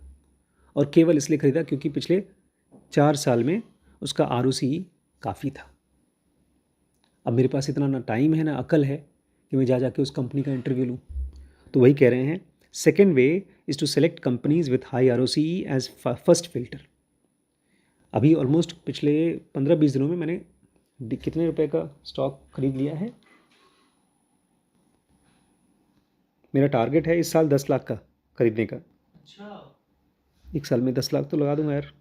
और केवल इसलिए खरीदा क्योंकि पिछले 4 साल में उसका ROCE काफ़ी था। अब मेरे पास इतना ना टाइम है ना अकल है कि मैं जाके उस कंपनी का इंटरव्यू लूँ। तो वही कह रहे हैं, second way is to select companies with high ROCE as first filter. अभी ऑलमोस्ट पिछले 15-20 दिनों में मैंने कितने रुपए का स्टॉक खरीद लिया है। मेरा टारगेट है इस साल 10 लाख का खरीदने का। अच्छा, एक साल में 10 लाख तो लगा दूंगा यार।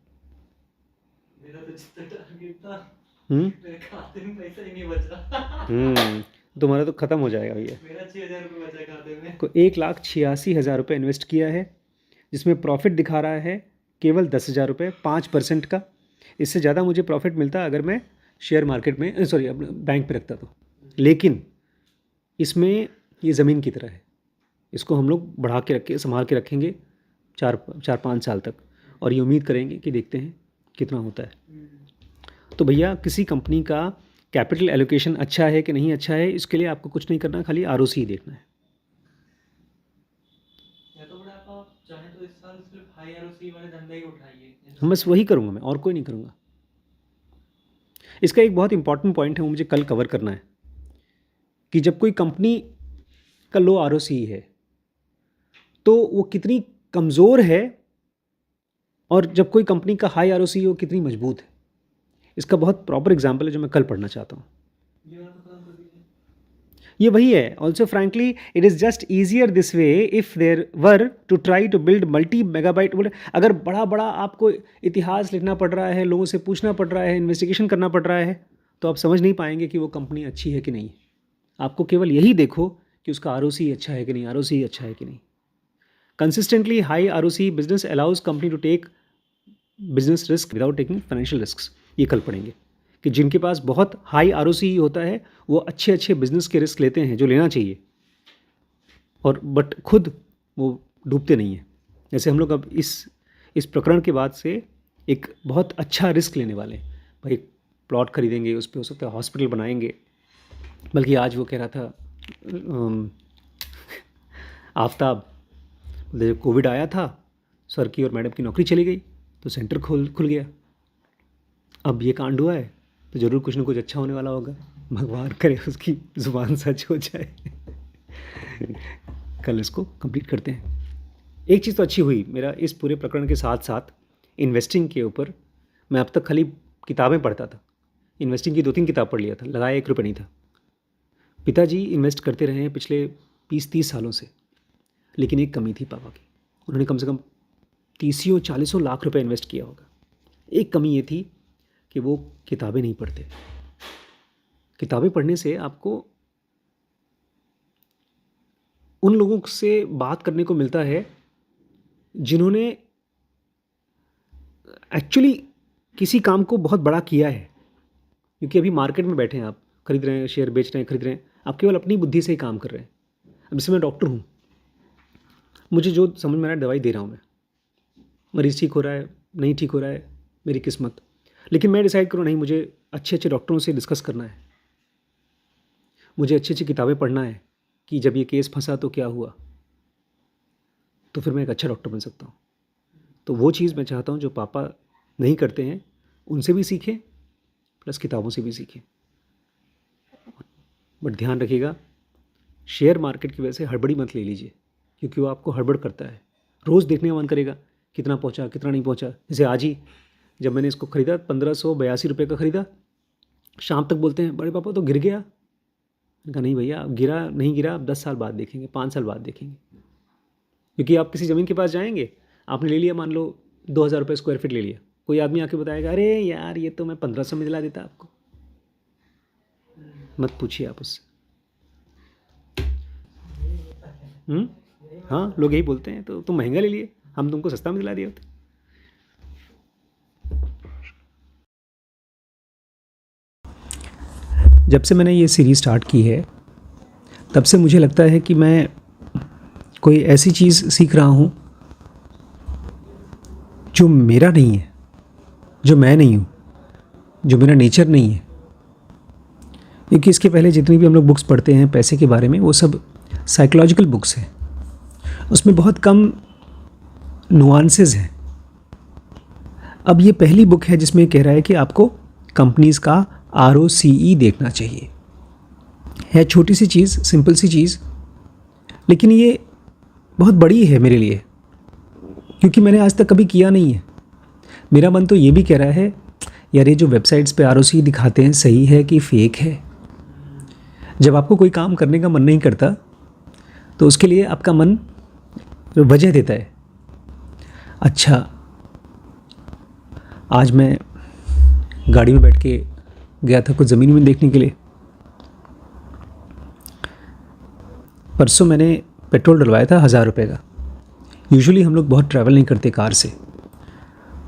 मेरा तो जितना टारगेट था हम्म मेरे खाते में पैसा ही नहीं बच रहा। तुम्हारा तो ख़त्म हो जाएगा भैया। मेरा 6,000 रुपये बचा खाते में। को 1,86,000 रुपये इन्वेस्ट किया है, जिसमें प्रॉफिट दिखा रहा है केवल 10,000 रुपये, 5% का। इससे ज़्यादा मुझे प्रॉफिट मिलता अगर मैं शेयर मार्केट में सॉरी बैंक पे रखता तो। लेकिन इसमें ये ज़मीन की तरह है, इसको हम लोग बढ़ा के रखे संभाल के रखेंगे 4-5 साल तक, और ये उम्मीद करेंगे कि देखते हैं कितना होता है। तो भैया किसी कंपनी का कैपिटल एलोकेशन अच्छा है कि नहीं अच्छा है, इसके लिए आपको कुछ नहीं करना, खाली ROCE देखना है। या तो बड़ा आप चाहें तो इस साल सिर्फ हाई ROCE वाले धंधे ही उठाइए। हम बस वही करूँगा मैं, और कोई नहीं करूँगा। इसका एक बहुत इंपॉर्टेंट पॉइंट है, वो मुझे कल कवर करना है, कि जब कोई कंपनी का लो ROCE है तो वो कितनी कमज़ोर है, और जब कोई कंपनी का हाई ROCE हो कितनी मजबूत है। इसका बहुत प्रॉपर एग्जाम्पल है जो मैं कल पढ़ना चाहता हूँ। ये वाला तो खत्म कर दीजिए। ये वही है। Also frankly it is just easier this way if there were to try to build multi megabyte. अगर बड़ा बड़ा आपको इतिहास लिखना पड़ रहा है, लोगों से पूछना पड़ रहा है, इन्वेस्टिगेशन करना पड़ रहा है, तो आप समझ नहीं पाएंगे कि वो कंपनी अच्छी है कि नहीं है। आपको केवल यही देखो कि उसका ROCE अच्छा है कि नहीं, ROCE अच्छा है कि नहीं। Consistently high ROCE business allows company to take business risk without taking financial risk. ये कल पढ़ेंगे कि जिनके पास बहुत हाई ROCE होता है वो अच्छे अच्छे बिजनेस के रिस्क लेते हैं जो लेना चाहिए, और बट खुद वो डूबते नहीं हैं। जैसे हम लोग अब इस प्रकरण के बाद से एक बहुत अच्छा रिस्क लेने वाले हैं। भाई प्लॉट खरीदेंगे, उस पर हो सकता है हॉस्पिटल बनाएंगे। बल्कि आज वो कह रहा था आफ्ताब, जब कोविड आया था सर की और मैडम की नौकरी चली गई तो सेंटर खुल गया। अब ये कांड हुआ है तो ज़रूर कुछ ना कुछ अच्छा होने वाला होगा, भगवान करे उसकी ज़ुबान सच हो जाए। कल इसको कंप्लीट करते हैं। एक चीज़ तो अच्छी हुई, मेरा इस पूरे प्रकरण के साथ साथ इन्वेस्टिंग के ऊपर मैं अब तक खाली किताबें पढ़ता था। इन्वेस्टिंग की 2-3 किताब पढ़ लिया था, लगाया 1 रुपये नहीं था। पिताजी इन्वेस्ट करते रहे हैं पिछले 20-30 सालों से, लेकिन एक कमी थी पापा की। उन्होंने कम से कम 30-40 लाख रुपए इन्वेस्ट किया होगा। एक कमी ये थी कि वो किताबें नहीं पढ़ते। किताबें पढ़ने से आपको उन लोगों से बात करने को मिलता है जिन्होंने एक्चुअली किसी काम को बहुत बड़ा किया है। क्योंकि अभी मार्केट में बैठे हैं आप, खरीद रहे हैं, शेयर बेच रहे हैं, खरीद रहे हैं, आप केवल अपनी बुद्धि से ही काम कर रहे हैं। अब जैसे मैं डॉक्टर हूँ, मुझे जो समझ में आ रहा है दवाई दे रहा हूँ मैं, मरीज़ ठीक हो रहा है नहीं ठीक हो रहा है मेरी किस्मत, लेकिन मैं डिसाइड करूँ नहीं, मुझे अच्छे अच्छे डॉक्टरों से डिस्कस करना है, मुझे अच्छी अच्छी किताबें पढ़ना है कि जब ये केस फंसा तो क्या हुआ, तो फिर मैं एक अच्छा डॉक्टर बन सकता हूँ। तो वो चीज़ मैं चाहता हूँ जो पापा नहीं करते हैं, उनसे भी सीखें प्लस किताबों से भी सीखें। बट ध्यान रखिएगा, शेयर मार्केट की वजह से हड़बड़ी मत ले लीजिए, क्योंकि वो आपको हड़बड़ करता है। रोज़ देखने का मन करेगा कितना पहुंचा कितना नहीं पहुंचा। जैसे आज ही जब मैंने इसको ख़रीदा 1582 रुपये का ख़रीदा, शाम तक बोलते हैं बड़े पापा तो गिर गया। मैंने कहा नहीं भैया, गिरा नहीं गिरा आप 10 साल बाद देखेंगे, 5 साल बाद देखेंगे। क्योंकि आप किसी ज़मीन के पास जाएंगे, आपने ले लिया मान लो 2000 रुपये स्क्वायर फीट ले लिया, कोई आदमी आके बताएगा अरे यार ये तो मैं 1500 में दिला देता आपको। मत पूछिए आप उससे। हाँ, लोग यही बोलते हैं, तो तुम महंगा ले लिए, हम तुमको सस्ता में दिला दिया होता। जब से मैंने ये सीरीज़ स्टार्ट की है, तब से मुझे लगता है कि मैं कोई ऐसी चीज़ सीख रहा हूँ जो मेरा नहीं है, जो मैं नहीं हूँ, जो मेरा नेचर नहीं है। क्योंकि इसके पहले जितनी भी हम लोग बुक्स पढ़ते हैं पैसे के बारे में, वो सब साइकोलॉजिकल बुक्स हैं, उसमें बहुत कम नुआंसेस हैं। अब ये पहली बुक है जिसमें कह रहा है कि आपको कंपनीज़ का ROCE देखना चाहिए। है छोटी सी चीज़, सिंपल सी चीज़, लेकिन ये बहुत बड़ी है मेरे लिए, क्योंकि मैंने आज तक कभी किया नहीं है। मेरा मन तो ये भी कह रहा है यार ये जो वेबसाइट्स पे ROCE दिखाते हैं सही है कि फेक है। जब आपको कोई काम करने का मन नहीं करता तो उसके लिए आपका मन वजह देता है। अच्छा, आज मैं गाड़ी में बैठ के गया था कुछ ज़मीन में देखने के लिए। परसों मैंने पेट्रोल डलवाया था 1000 रुपये का। यूजुअली हम लोग बहुत ट्रैवल नहीं करते कार से,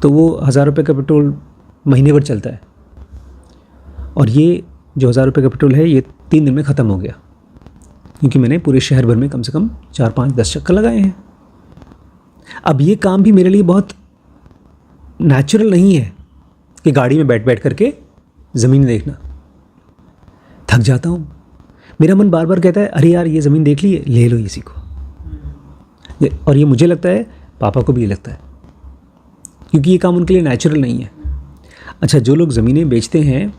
तो वो 1000 रुपये का पेट्रोल महीने भर चलता है। और ये जो 1000 रुपये का पेट्रोल है ये 3 दिन में ख़त्म हो गया, क्योंकि मैंने पूरे शहर भर में कम से कम 4, 5, 10 चक्कर लगाए हैं। अब ये काम भी मेरे लिए बहुत नेचुरल नहीं है कि गाड़ी में बैठ बैठ करके ज़मीन देखना। थक जाता हूँ, मेरा मन बार बार कहता है अरे यार ये ज़मीन देख ली, ले लो इसी को। और ये मुझे लगता है पापा को भी ये लगता है, क्योंकि ये काम उनके लिए नेचुरल नहीं है। अच्छा, जो लोग ज़मीनें बेचते हैं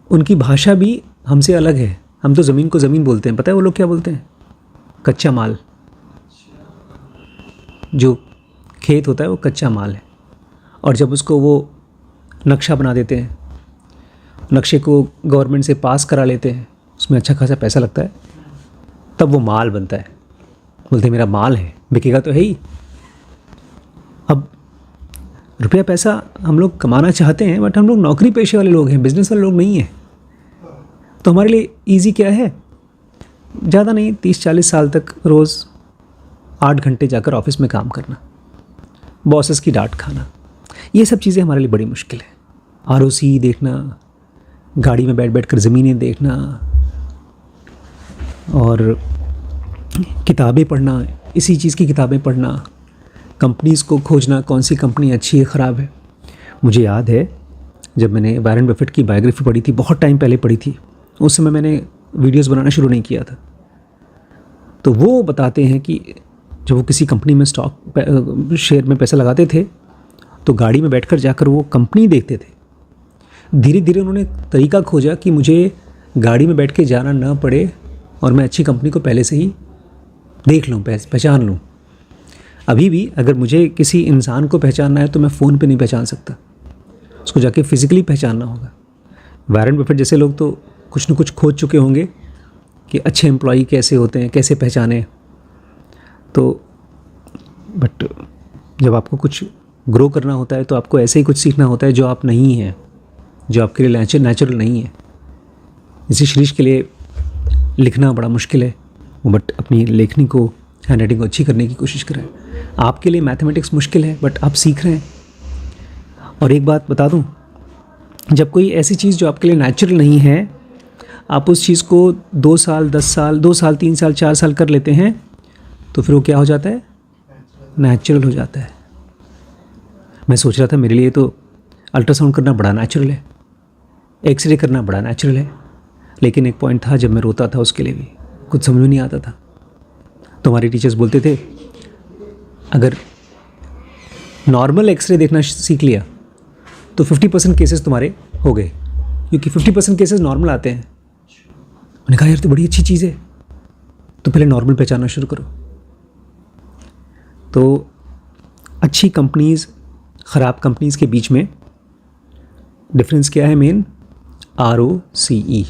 उनकी भाषा भी हमसे अलग है। हम तो ज़मीन को ज़मीन बोलते हैं, पता है वो लोग क्या बोलते हैं? कच्चा माल। जो खेत होता है वो कच्चा माल है, और जब उसको वो नक्शा बना देते हैं, नक्शे को गवर्नमेंट से पास करा लेते हैं, उसमें अच्छा खासा पैसा लगता है, तब वो माल बनता है। बोलते हैं मेरा माल है, बिकेगा तो है ही। अब रुपया पैसा हम लोग कमाना चाहते हैं, बट हम लोग नौकरी पेशे वाले लोग हैं, बिजनेस वाले लोग नहीं हैं। तो हमारे लिए इजी क्या है? ज़्यादा नहीं, 30-40 साल तक रोज़ 8 घंटे जाकर ऑफिस में काम करना, बॉसेस की डांट खाना, ये सब चीज़ें हमारे लिए बड़ी मुश्किल है। ROCE देखना, गाड़ी में बैठ बैठ कर ज़मीनें देखना, और किताबें पढ़ना, इसी चीज़ की किताबें पढ़ना, कंपनीज़ को खोजना कौन सी कंपनी अच्छी है ख़राब है। मुझे याद है जब मैंने वॉरेन बफेट की बायोग्राफी पढ़ी थी, बहुत टाइम पहले पढ़ी थी, उस समय मैंने वीडियोस बनाना शुरू नहीं किया था। तो वो बताते हैं कि जब वो किसी कंपनी में स्टॉक शेयर में पैसा लगाते थे तो गाड़ी में बैठकर जाकर वो कंपनी देखते थे। धीरे धीरे उन्होंने तरीका खोजा कि मुझे गाड़ी में बैठ के जाना ना पड़े और मैं अच्छी कंपनी को पहले से ही देख लूँ, पहचान लूँ। अभी भी अगर मुझे किसी इंसान को पहचानना है तो मैं फ़ोन पे नहीं पहचान सकता, उसको जाके फिज़िकली पहचानना होगा। वॉरेन बफेट जैसे लोग तो कुछ न कुछ खोज चुके होंगे कि अच्छे एम्प्लॉई कैसे होते हैं, कैसे पहचाने। तो बट जब आपको कुछ ग्रो करना होता है तो आपको ऐसे ही कुछ सीखना होता है जो आप नहीं हैं, जो आपके लिए नेचुरल नहीं है। इसी शिरीष के लिए लिखना बड़ा मुश्किल है, बट अपनी लेखनी को, हैंड राइटिंग को अच्छी करने की कोशिश करें। आपके लिए मैथमेटिक्स मुश्किल है बट आप सीख रहे हैं। और एक बात बता दूं, जब कोई ऐसी चीज़ जो आपके लिए नेचुरल नहीं है, आप उस चीज़ को 2 साल 10 साल 2 साल 3 साल 4 साल कर लेते हैं तो फिर वो क्या हो जाता है? नेचुरल हो जाता है। मैं सोच रहा था मेरे लिए तो अल्ट्रासाउंड करना बड़ा नेचुरल है, एक्सरे करना बड़ा नेचुरल है, लेकिन एक पॉइंट था जब मैं रोता था उसके लिए भी कुछ समझ में नहीं आता था। तो हमारे टीचर्स बोलते थे अगर नॉर्मल एक्सरे देखना सीख लिया तो 50% केसेस तुम्हारे हो गए, क्योंकि 50% केसेस नॉर्मल आते हैं। मैंने कहा यार तो बड़ी अच्छी चीज़ है, तो पहले नॉर्मल पहचानना शुरू करो। तो अच्छी कंपनीज़, ख़राब कंपनीज़ के बीच में डिफरेंस क्या है? Main ROCE।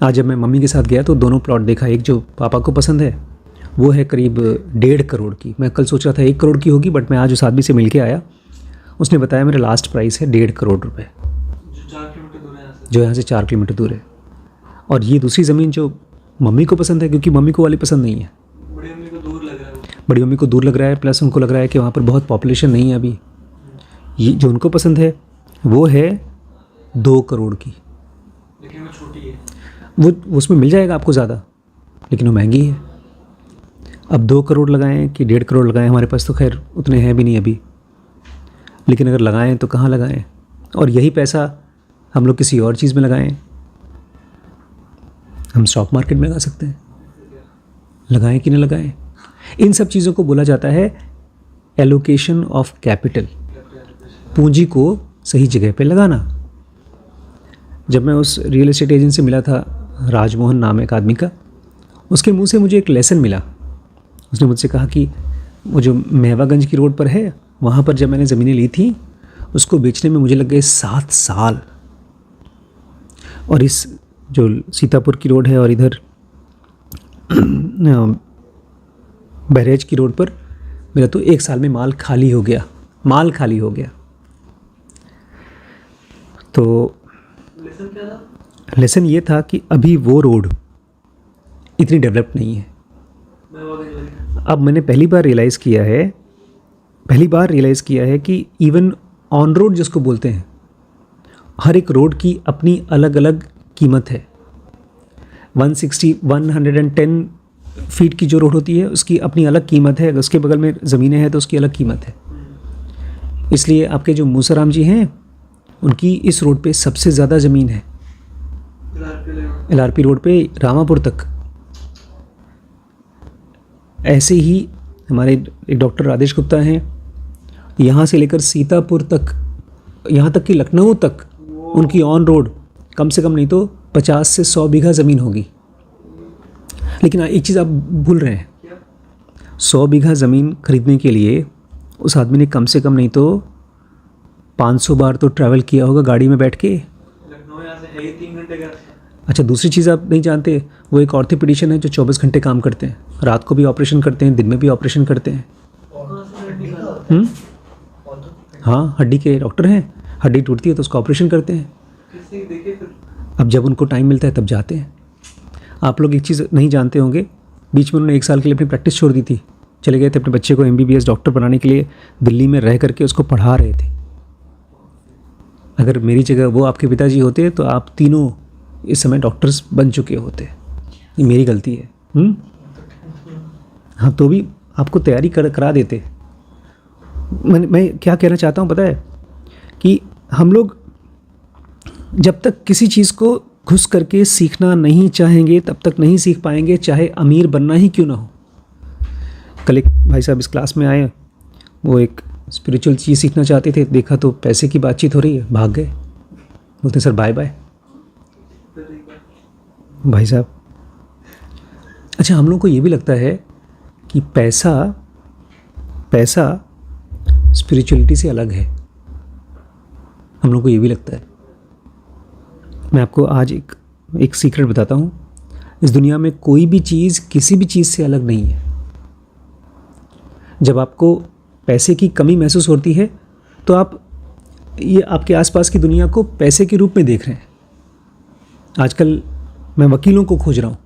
आज जब मैं मम्मी के साथ गया तो दोनों प्लॉट देखा। एक जो पापा को पसंद है वो है करीब 1.5 करोड़ की। मैं कल सोच रहा था 1 करोड़ की होगी, बट मैं आज उस आदमी से मिल के आया, उसने बताया मेरा लास्ट प्राइस है 1.5 करोड़ रुपए, जो यहाँ से 4 किलोमीटर दूर है। और ये दूसरी ज़मीन जो मम्मी को पसंद है, क्योंकि मम्मी को वाली पसंद नहीं है, बड़ी मम्मी को दूर लग रहा है। बड़ी मम्मी को दूर लग रहा है, प्लस उनको लग रहा है कि वहाँ पर बहुत पॉपुलेशन नहीं है अभी। ये जो उनको पसंद है वो है 2 करोड़ की, लेकिन वो छोटी है। वो उसमें मिल जाएगा आपको ज़्यादा, लेकिन वो महंगी है। अब 2 करोड़ लगाएं कि 1.5 करोड़ लगाएं, हमारे पास तो खैर उतने हैं भी नहीं अभी, लेकिन अगर लगाएं तो कहाँ लगाएं? और यही पैसा हम लोग किसी और चीज़ में लगाएं, हम स्टॉक मार्केट में लगा सकते हैं। लगाएं कि न लगाएं, इन सब चीज़ों को बोला जाता है एलोकेशन ऑफ कैपिटल, पूंजी को सही जगह पे लगाना। जब मैं उस रियल एस्टेट एजेंट से मिला था, राजमोहन नाम एक आदमी का, उसके मुंह से मुझे एक लेसन मिला। उसने मुझसे कहा कि वो जो मेवागंज की रोड पर है, वहाँ पर जब मैंने ज़मीनें ली थी उसको बेचने में मुझे लग गए 7 साल। और इस जो सीतापुर की रोड है और इधर बहरेज की रोड पर मेरा तो 1 साल में माल खाली हो गया। तो लेसन क्या था? लेसन ये था कि अभी वो रोड इतनी डेवलप नहीं है। अब मैंने पहली बार रियलाइज़ किया है कि इवन ऑन रोड जिसको बोलते हैं, हर एक रोड की अपनी अलग अलग कीमत है। 110 फीट की जो रोड होती है उसकी अपनी अलग कीमत है, अगर उसके बगल में ज़मीनें हैं तो उसकी अलग कीमत है। इसलिए आपके जो मूसाराम जी हैं उनकी इस रोड पे सबसे ज़्यादा ज़मीन है, LRP रोड पे रामापुर तक। ऐसे ही हमारे एक डॉक्टर राजेश गुप्ता हैं, यहाँ से लेकर सीतापुर तक, यहाँ तक कि लखनऊ तक उनकी ऑन रोड कम से कम नहीं तो 50 से 100 बीघा ज़मीन होगी। लेकिन एक चीज़ आप भूल रहे हैं, 100 बीघा ज़मीन खरीदने के लिए उस आदमी ने कम से कम नहीं तो 500 बार तो ट्रैवल किया होगा गाड़ी में बैठ के। लखनऊ यहाँ से है ही 3 घंटे का। अच्छा, दूसरी चीज़ आप नहीं जानते, वो एक ऑर्थोपेडिशियन है जो 24 घंटे काम करते हैं, रात को भी ऑपरेशन करते हैं, दिन में भी ऑपरेशन करते हैं। हाँ, हड्डी के डॉक्टर हैं, हड्डी टूटती है तो उसका ऑपरेशन करते हैं। अब जब उनको टाइम मिलता है तब जाते हैं। आप लोग एक चीज़ नहीं जानते होंगे, बीच में उन्होंने 1 साल के लिए अपनी प्रैक्टिस छोड़ दी थी, चले गए थे अपने बच्चे को MBBS डॉक्टर बनाने के लिए, दिल्ली में रह करके उसको पढ़ा रहे थे। अगर मेरी जगह वो आपके पिताजी होते तो आप तीनों इस समय डॉक्टर्स बन चुके होते। ये मेरी गलती है। हाँ, तो भी आपको तैयारी करा देते। मैं क्या कहना चाहता हूँ पता है, कि हम लोग जब तक किसी चीज़ को घुस करके सीखना नहीं चाहेंगे तब तक नहीं सीख पाएंगे, चाहे अमीर बनना ही क्यों ना हो। कल एक भाई साहब इस क्लास में आए, वो एक स्पिरिचुअल चीज़ सीखना चाहते थे, देखा तो पैसे की बातचीत हो रही है, भाग गए। बोलते सर बाय बाय। भाई साहब अच्छा, हम लोग को ये भी लगता है कि पैसा स्पिरिचुअलिटी से अलग है। हम लोग को ये भी लगता है। मैं आपको आज एक सीक्रेट बताता हूँ। इस दुनिया में कोई भी चीज़ किसी भी चीज़ से अलग नहीं है। जब आपको पैसे की कमी महसूस होती है तो आप ये आपके आसपास की दुनिया को पैसे के रूप में देख रहे हैं। आजकल मैं वकीलों को खोज रहा हूँ।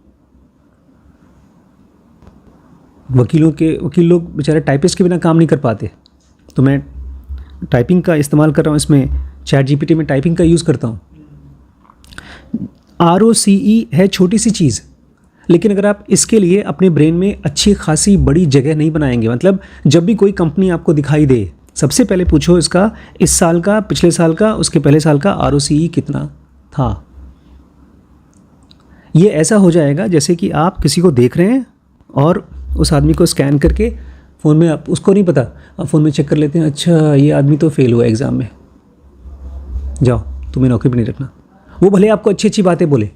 वकील लोग बेचारे टाइपिस्ट के बिना काम नहीं कर पाते, तो मैं टाइपिंग का इस्तेमाल कर रहा हूँ। इसमें ChatGPT में टाइपिंग का यूज़ करता हूँ। ROCE है छोटी सी चीज़, लेकिन अगर आप इसके लिए अपने ब्रेन में अच्छी खासी बड़ी जगह नहीं बनाएंगे, मतलब जब भी कोई कंपनी आपको दिखाई दे, सबसे पहले पूछो इसका इस साल का, पिछले साल का, उसके पहले साल का ROCE कितना था। ये ऐसा हो जाएगा जैसे कि आप किसी को देख रहे हैं और उस आदमी को स्कैन करके फ़ोन में, आप उसको नहीं पता, आप फ़ोन में चेक कर लेते हैं, अच्छा ये आदमी तो फेल हुआ एग्ज़ाम में, जाओ तुम्हें नौकरी पर नहीं रखना। वो भले आपको अच्छी अच्छी बातें बोले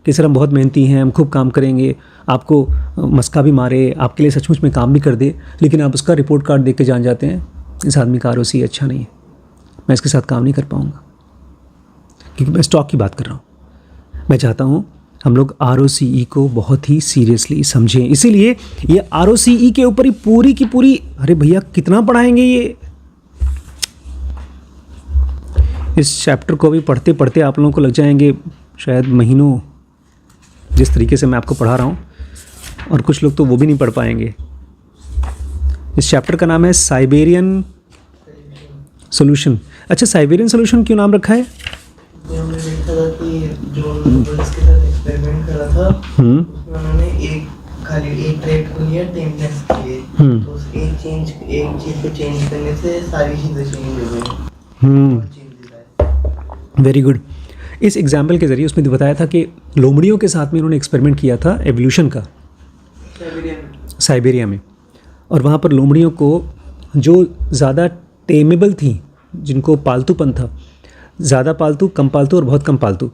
कि सर हम बहुत मेहनती हैं, हम खूब काम करेंगे, आपको मस्का भी मारे, आपके लिए सचमुच में काम भी कर दे, लेकिन आप उसका रिपोर्ट कार्ड देख के जान जाते हैं इस आदमी का ROCE अच्छा नहीं है, मैं इसके साथ काम नहीं कर पाऊँगा। क्योंकि मैं स्टॉक की बात कर रहा हूँ। मैं चाहता हूँ हम लोग ROCE को बहुत ही सीरियसली समझें। इसीलिए ये ROCE के ऊपर ही पूरी की पूरी, अरे भैया कितना पढ़ाएंगे ये। इस चैप्टर को भी पढ़ते पढ़ते आप लोगों को लग जाएंगे शायद महीनों, जिस तरीके से मैं आपको पढ़ा रहा हूँ, और कुछ लोग तो वो भी नहीं पढ़ पाएंगे। इस चैप्टर का नाम है साइबेरियन सॉल्यूशन। अच्छा, साइबेरियन सॉल्यूशन क्यों नाम रखा है? हमने देखा था कि जो इसके साथ एक्सपेरिमेंट करा था, उसमें उन्होंने खाली एक ट्रेड को लिया टेमनेस के लिए, तो उस एक चीज को चेंज करने से सारी चीजें चेंज हो गई। Very good. इस एग्जाम्पल के ज़रिए उसमें बताया था कि लोमड़ियों के साथ में उन्होंने एक्सपेरिमेंट किया था एवोल्यूशन का, साइबेरिया में। और वहाँ पर लोमड़ियों को जो ज़्यादा टेमेबल थी, जिनको पालतूपन था, ज़्यादा पालतू, कम पालतू और बहुत कम पालतू,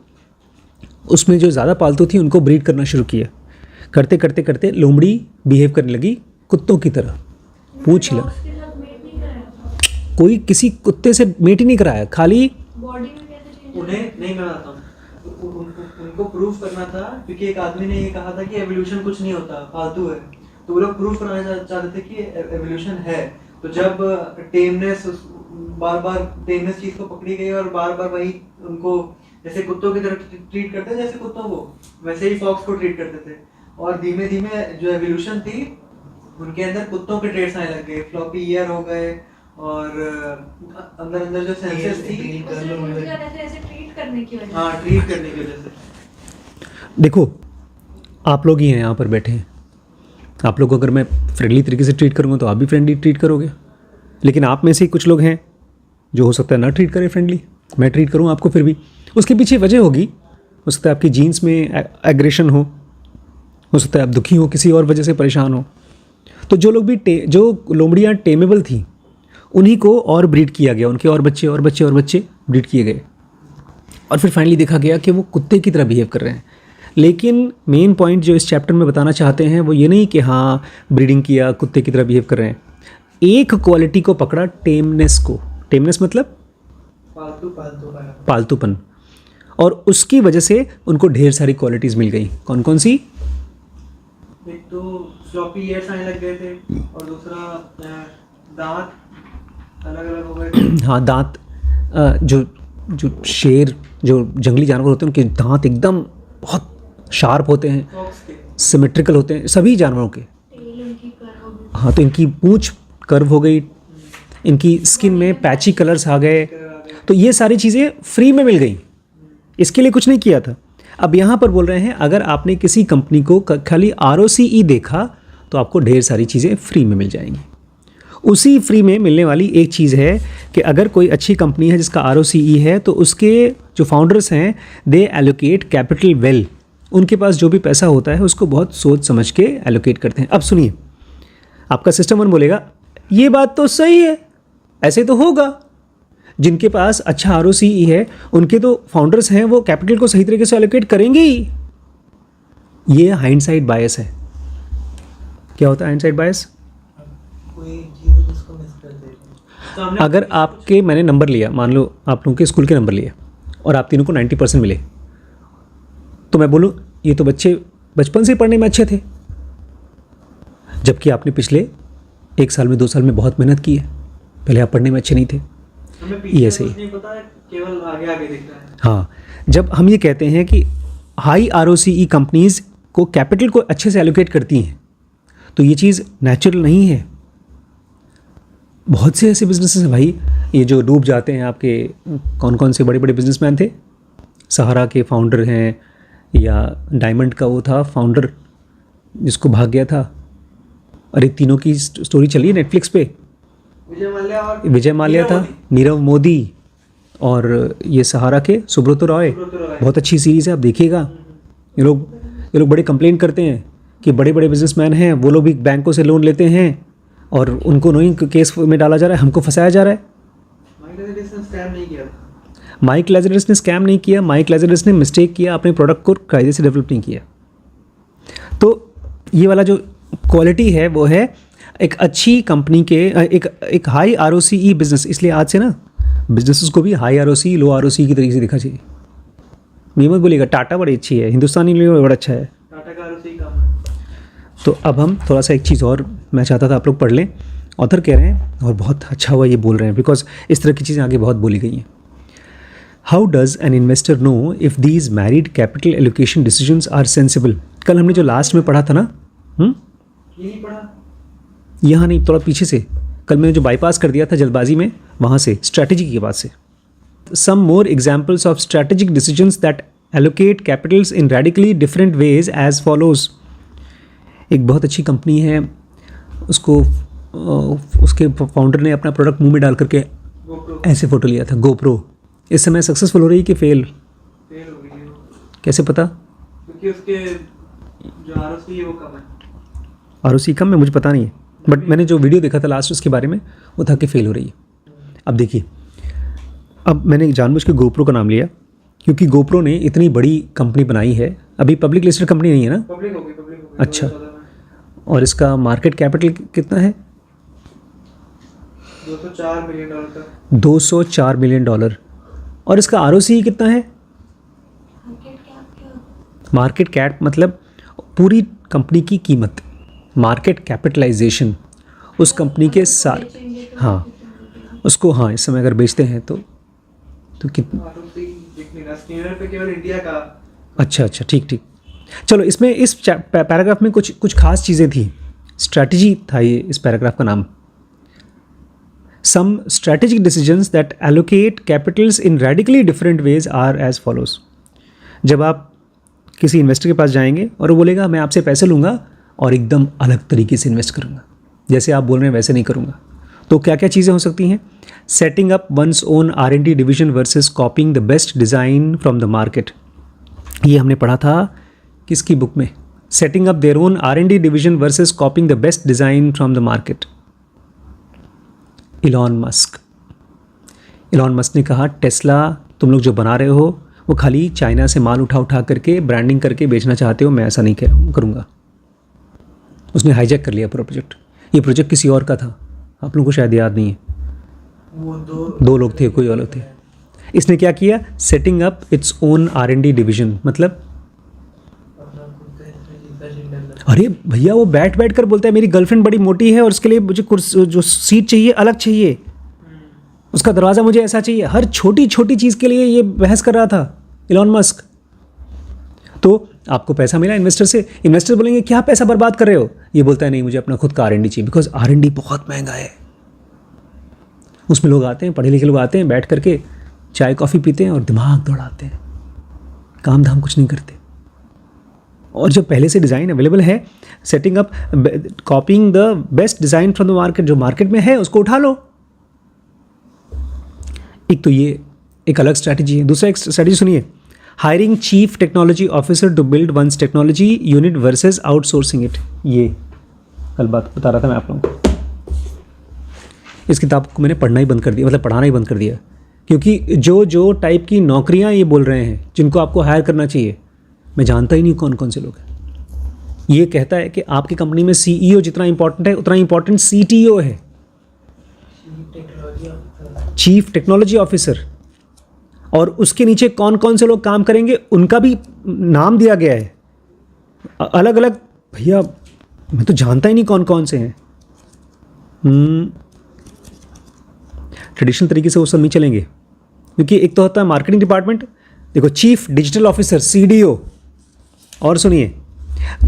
उसमें जो ज़्यादा पालतू थी उनको ब्रीड करना शुरू किया। करते करते करते लोमड़ी बिहेव करने लगी कुत्तों की तरह, पूछ हिला। कोई किसी कुत्ते से मेट ही नहीं कराया, खाली उन्हें नहीं बनाता हूँ, उनको प्रूफ करना था, क्योंकि एक आदमी ने ये कहा था कि एवोल्यूशन कुछ नहीं होता, फालतू है, तो वो लोग प्रूफ कराना चाहते थे कि एवोल्यूशन है। तो जब टेमनेस, बार बार टेमनेस चीज को पकड़ी गई और बार बार वही उनको जैसे कुत्तों की तरह ट्रीट करते हैं, जैसे कुत्तों को वैसे ही फॉक्स को ट्रीट करते थे, और धीमे धीमे जो एवोल्यूशन थी उनके अंदर कुत्तों के ट्रेड्स आने लग गए, फ्लॉपी ईयर हो गए, और अंदर अंदर जो सेंसेस थी ऐसे ट्रीट करने की वजह हाँ, ट्रीट करने की वजह से। देखो, आप लोग ही हैं यहाँ पर बैठे हैं, आप लोग को अगर मैं फ्रेंडली तरीके से ट्रीट करूँगा तो आप भी फ्रेंडली ट्रीट करोगे, लेकिन आप में से कुछ लोग हैं जो हो सकता है ना ट्रीट करें फ्रेंडली, मैं ट्रीट करूँ आपको फिर भी। उसके पीछे वजह होगी, हो सकता है आपकी जीन्स में एग्रेशन हो सकता है आप दुखी हो, किसी और वजह से परेशान हो। तो जो लोग भी जो लोमड़ियाँ टेमेबल थी उन्हीं को और ब्रीड किया गया, उनके और बच्चे ब्रीड किए गए, और फिर फाइनली देखा गया कि वो कुत्ते की तरह बिहेव कर रहे हैं। लेकिन मेन पॉइंट जो इस चैप्टर में बताना चाहते हैं वो ये नहीं कि हाँ ब्रीडिंग किया, कुत्ते की तरह बिहेव कर रहे हैं। एक क्वालिटी को पकड़ा, टेमनेस को। टेमनेस मतलब पालतूपन, और उसकी वजह से उनको ढेर सारी क्वालिटीज़ मिल गई। कौन कौन सी? एक तो फ्लॉपी ईयर्स आने लग गए थे, और दूसरा दांत अलग अलग हो गए। हाँ, दांत, जो शेर, जो जंगली जानवर होते हैं उनके दांत एकदम बहुत शार्प होते हैं, सिमेट्रिकल होते हैं सभी जानवरों के। हाँ, तो इनकी पूंछ कर्व हो गई, इनकी स्किन में पैची कलर्स आ गए, तो ये सारी चीज़ें फ्री में मिल गई, इसके लिए कुछ नहीं किया था। अब यहाँ पर बोल रहे हैं अगर आपने किसी कंपनी को खाली ROCE देखा तो आपको ढेर सारी चीज़ें फ्री में मिल जाएंगी। उसी फ्री में मिलने वाली एक चीज़ है कि अगर कोई अच्छी कंपनी है जिसका ROCE है तो उसके जो फाउंडर्स हैं दे एलोकेट कैपिटल वेल। उनके पास जो भी पैसा होता है उसको बहुत सोच समझ के एलोकेट करते हैं। अब सुनिए, आपका सिस्टम वन बोलेगा ये बात तो सही है, ऐसे तो होगा। जिनके पास अच्छा ROCE है उनके तो फाउंडर्स हैं, वो कैपिटल को सही तरीके से एलोकेट करेंगे ही। ये हाइंडसाइट बायस है। क्या होता है हाइंडसाइट बायस? कोई चीज़ है जिसको मिस कर देते हैं। तो हमने अगर आपके मैंने नंबर लिया, मान लो आप लोगों के स्कूल के नंबर लिए और आप तीनों को 90% मिले, तो मैं बोलूँ ये तो बच्चे बचपन से पढ़ने में अच्छे थे, जबकि आपने पिछले 1 साल में 2 साल में बहुत मेहनत की है, पहले आप पढ़ने में अच्छे नहीं थे। हमें पीछे ये सही। कुछ नहीं पता है, केवल आगे आगे दिख रहा है। हाँ, जब हम ये कहते हैं कि हाई ROCE कंपनीज़ को कैपिटल को अच्छे से एलोकेट करती हैं, तो ये चीज़ नेचुरल नहीं है। बहुत से ऐसे बिजनेसेस हैं भाई, ये जो डूब जाते हैं। आपके कौन कौन से बड़े बड़े बिजनेसमैन थे? सहारा के फाउंडर हैं, या डायमंड का वो था फाउंडर जिसको भाग गया था। अरे तीनों की स्टोरी चली है नेटफ्लिक्स पे। विजय माल्या था, नीरव मोदी, और ये सहारा के सुब्रतो रॉय। बहुत अच्छी सीरीज़ है, आप देखिएगा। ये लोग बड़े कंप्लेंट करते हैं कि बड़े बड़े बिजनेसमैन हैं, वो लोग भी बैंकों से लोन लेते हैं और उनको नहीं केस में डाला जा रहा है, हमको फंसाया जा रहा है। माइक लाज़रस ने स्कैम नहीं किया, माइक लाज़रस ने मिस्टेक किया, अपने प्रोडक्ट को कायदे से डेवलप नहीं किया। तो ये वाला जो क्वालिटी है वो है एक अच्छी कंपनी के, एक हाई ROCE बिजनेस। इसलिए आज से ना बिजनेसेस को भी हाई ROCE लो ROCE की तरीके से देखा चाहिए। ये मत बोलिएगा टाटा बड़ी अच्छी है, हिंदुस्तानी यूनिलीवर बड़ा अच्छा है। टाटा का ROCE कम है। तो अब हम थोड़ा सा एक चीज़ और मैं चाहता था आप लोग पढ़ लें। ऑथर कह रहे हैं, और बहुत अच्छा हुआ ये बोल रहे हैं, बिकॉज इस तरह की चीज़ें आगे बहुत बोली गई हैं। How does an investor know if these myriad capital allocation decisions are sensible? कल हमने जो लास्ट में पढ़ा था ना, ये नहीं पढ़ा, यहाँ नहीं, थोड़ा पीछे से। कल मैंने जो बाईपास कर दिया था जल्दबाजी में, वहाँ से स्ट्रैटेजी के बाद से। Some more examples of strategic decisions that allocate capitals in radically different ways as follows. एक बहुत अच्छी कंपनी है, उसको उसके फाउंडर ने अपना प्रोडक्ट मुंह में डाल करके GoPro ऐसे फ़ोटो लिया था। GoPro इस समय सक्सेसफुल हो रही है कि फेल? फेल हो गई है वो, कैसे पता? क्योंकि उसके जो ROCE है वो कम है। ROCE कम है, मुझे पता नहीं है, बट मैंने जो वीडियो देखा था लास्ट उसके बारे में, वो था कि फेल हो रही है। अब देखिए, अब मैंने जानबूझ के GoPro का नाम लिया क्योंकि GoPro ने इतनी बड़ी कंपनी बनाई है। अभी पब्लिक लिस्टेड कंपनी नहीं है ना? पब्लिक हो गई। अच्छा, और इसका मार्केट कैपिटल कितना है? $204 मिलियन का। $204 मिलियन। और इसका ROCE कितना है? मार्केट कैप मतलब पूरी कंपनी की कीमत, मार्केट कैपिटलाइजेशन उस कंपनी के साथ। हाँ, उसको हाँ इस समय अगर बेचते हैं तो कितना? स्क्रीनर पे केवल इंडिया का। अच्छा, ठीक। चलो, इसमें इस पैराग्राफ में कुछ खास चीज़ें थी। स्ट्रैटेजी था ये इस पैराग्राफ का नाम। Some strategic decisions that allocate capitals in radically different ways are as follows. जब आप किसी इन्वेस्टर के पास जाएंगे और वो बोलेगा मैं आपसे पैसे लूँगा और एकदम अलग तरीके से इन्वेस्ट करूँगा, जैसे आप बोल रहे हैं वैसे नहीं करूँगा, तो क्या क्या चीज़ें हो सकती हैं? Setting up one's own R&D division versus copying the best design from the market. ये हमने पढ़ा था किसकी बुक में? Setting up their own R&D division versus copying the best design from the market. Elon Musk ने कहा Tesla तुम लोग जो बना रहे हो वो खाली चाइना से माल उठा करके ब्रांडिंग करके बेचना चाहते हो, मैं ऐसा नहीं करूँगा। उसने हाईजैक कर लिया पूरा प्रोजेक्ट। ये प्रोजेक्ट किसी और का था, आप लोगों को शायद याद नहीं है। वो दो लोग थे, कोई अलग थे। इसने क्या किया? Setting up its own R&D division. मतलब अरे भैया वो बैठ कर बोलता है मेरी गर्लफ्रेंड बड़ी मोटी है और उसके लिए मुझे कुर्सी जो सीट चाहिए अलग चाहिए, उसका दरवाज़ा मुझे ऐसा चाहिए। हर छोटी छोटी चीज़ के लिए ये बहस कर रहा था इलॉन मस्क। तो आपको पैसा मिला इन्वेस्टर से, इन्वेस्टर बोलेंगे क्या पैसा बर्बाद कर रहे हो? ये बोलता है नहीं मुझे अपना खुद का R&D चाहिए, बिकॉज R&D बहुत महंगा है। उसमें लोग आते हैं, पढ़े लिखे लोग आते हैं, बैठ करके चाय कॉफ़ी पीते हैं और दिमाग दौड़ाते हैं, काम धाम कुछ नहीं करते। और जब पहले से डिज़ाइन अवेलेबल है, setting up copying the best design from the market, जो मार्केट में है उसको उठा लो। एक तो ये एक अलग स्ट्रैटेजी है। दूसरा एक स्ट्रैटेजी सुनिए, hiring chief technology officer to build one's technology unit versus outsourcing it. ये कल बात बता रहा था मैं आप लोगों को। इस किताब को मैंने पढ़ना ही बंद कर दिया, मतलब पढ़ाना ही बंद कर दिया, क्योंकि जो टाइप की नौकरियां ये बोल रहे हैं जिनको आपको हायर करना चाहिए, मैं जानता ही नहीं कौन कौन से लोग हैं। ये कहता है कि आपकी कंपनी में CEO जितना इंपॉर्टेंट है उतना इंपॉर्टेंट CTO है, चीफ टेक्नोलॉजी ऑफिसर। और उसके नीचे कौन कौन से लोग काम करेंगे उनका भी नाम दिया गया है, अलग अलग। भैया मैं तो जानता ही नहीं कौन कौन से हैं। ट्रेडिशनल तरीके से वो सब नहीं चलेंगे, क्योंकि एक तो होता है मार्केटिंग डिपार्टमेंट, देखो चीफ डिजिटल ऑफिसर CDO। और सुनिए